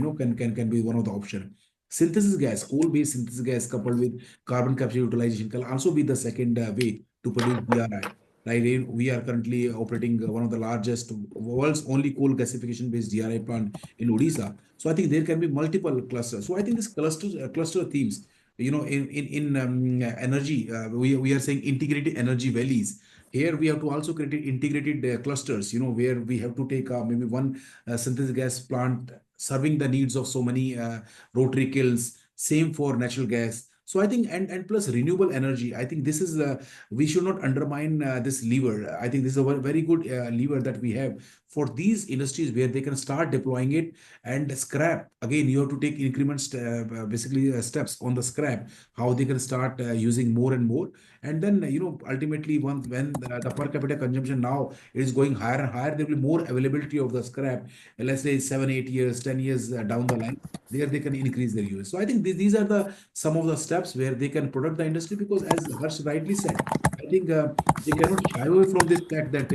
can be one of the option. Synthesis gas, coal-based synthesis gas coupled with carbon capture utilization can also be the second way to produce DRI. Right, we are currently operating one of the largest world's only coal gasification-based DRI plant in Odisha. So I think there can be multiple clusters. So I think this cluster themes, in energy, we are saying integrated energy valleys. Here we have to also create integrated clusters, where we have to take maybe one synthesis gas plant serving the needs of so many rotary kilns. Same for natural gas. So I think, and plus renewable energy. I think this is we should not undermine this lever. I think this is a very good lever that we have for these industries where they can start deploying it. And scrap, again, you have to take increments, basically steps on the scrap, how they can start using more and more. And then ultimately, once when the per capita consumption now is going higher and higher, there will be more availability of the scrap. Let's say 7 8 years 10 years down the line, there they can increase their use. So I think these are the some of the steps where they can protect the industry, because as Harsh rightly said, I think they cannot shy away from this fact that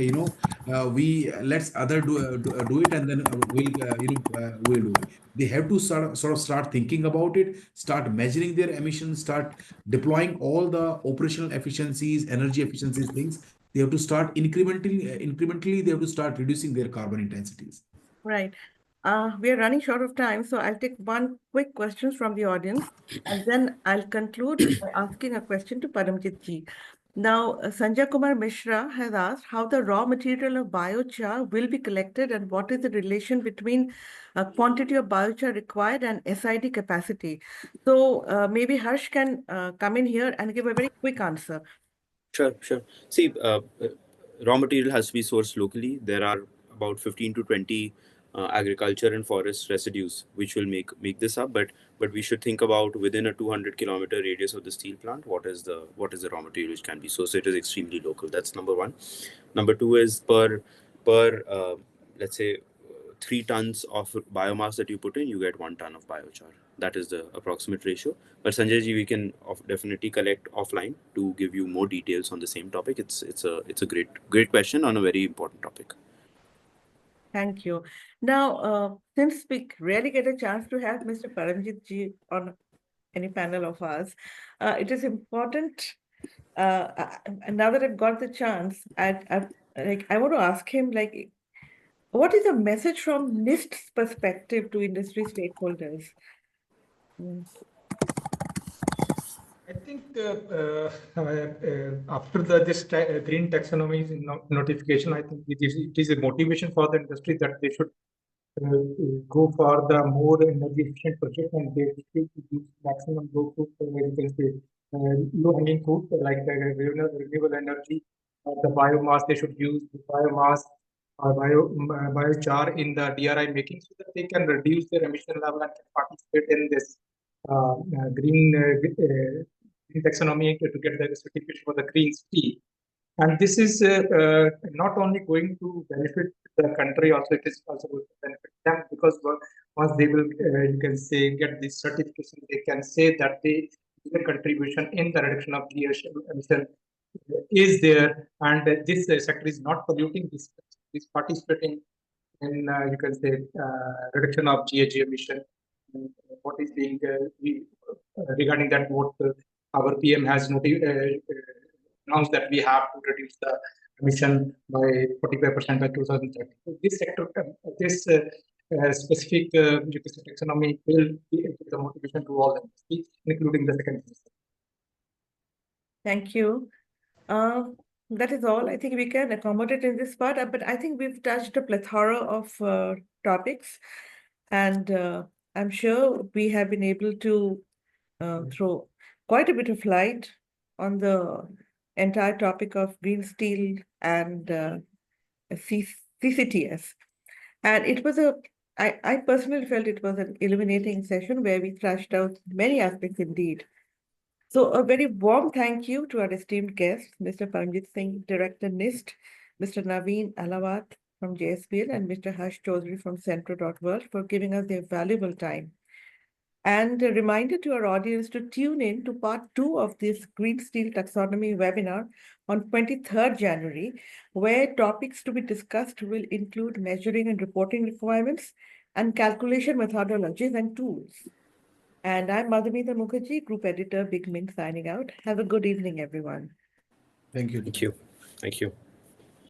we let's other do it, and then we'll do it. They have to sort of start thinking about it, start measuring their emissions, start deploying all the operational efficiencies, energy efficiencies things. They have to start incrementally, they have to start reducing their carbon intensities. Right. We are running short of time, so I'll take one quick question from the audience, and then I'll conclude by asking a question to Paramjit ji. Now, Sanjay Kumar Mishra has asked how the raw material of biochar will be collected and what is the relation between quantity of biochar required and SID capacity. So maybe Harsh can come in here and give a very quick answer. Sure. See, raw material has to be sourced locally. There are about 15 to 20 agriculture and forest residues which will make this up. But we should think about, within a 200-kilometer radius of the steel plant, what is the raw material which can be sourced. So it is extremely local. That's number one. Number two is per let's say 3 tons of biomass that you put in, you get 1 ton of biochar. That is the approximate ratio. But Sanjay ji, we can definitely collect offline to give you more details on the same topic. It's a great question on a very important topic. Thank you. Now, since we rarely get a chance to have Mr. Paramjit ji on any panel of ours, it is important. Now that I've got the chance, I want to ask him, like, what is the message from NIST's perspective to industry stakeholders? I think after this green taxonomy notification, I think it is a motivation for the industry that they should go for the more energy efficient project, and they should use maximum low fruit, you can say, low hanging fruit like renewable energy, the biomass. They should use the biomass or biochar in the DRI making, so that they can reduce their emission level and can participate in this green taxonomy to get the certificate for the green steel. And this is not only going to benefit the country, also it is also going to benefit them, because once they will, you can say, get this certification, they can say that their contribution in the reduction of GHG emission is there, and this sector is not polluting. This is participating in, you can say, reduction of GHG emission. What is being regarding that, what our PM has announced, that we have to reduce the emission by 45% by 2030. So this sector, this specific taxonomy will give the motivation to all industries, including the second sector. Thank you. That is all I think we can accommodate in this part, but I think we've touched a plethora of topics, and I'm sure we have been able to throw quite a bit of light on the entire topic of green steel and CCTS. And it was I personally felt it was an illuminating session where we thrashed out many aspects indeed. So a very warm thank you to our esteemed guests, Mr. Paramjit Singh, Director NIST, Mr. Naveen Alawat from JSPL, and Mr. Harsh Chaudhary from Centro.World for giving us their valuable time. And a reminder to our audience to tune in to part 2 of this Green Steel Taxonomy webinar on 23rd January, where topics to be discussed will include measuring and reporting requirements and calculation methodologies and tools. And I'm Madhumita Mukherjee, Group Editor, Big Mint, signing out. Have a good evening, everyone. Thank you. Thank you. Thank you.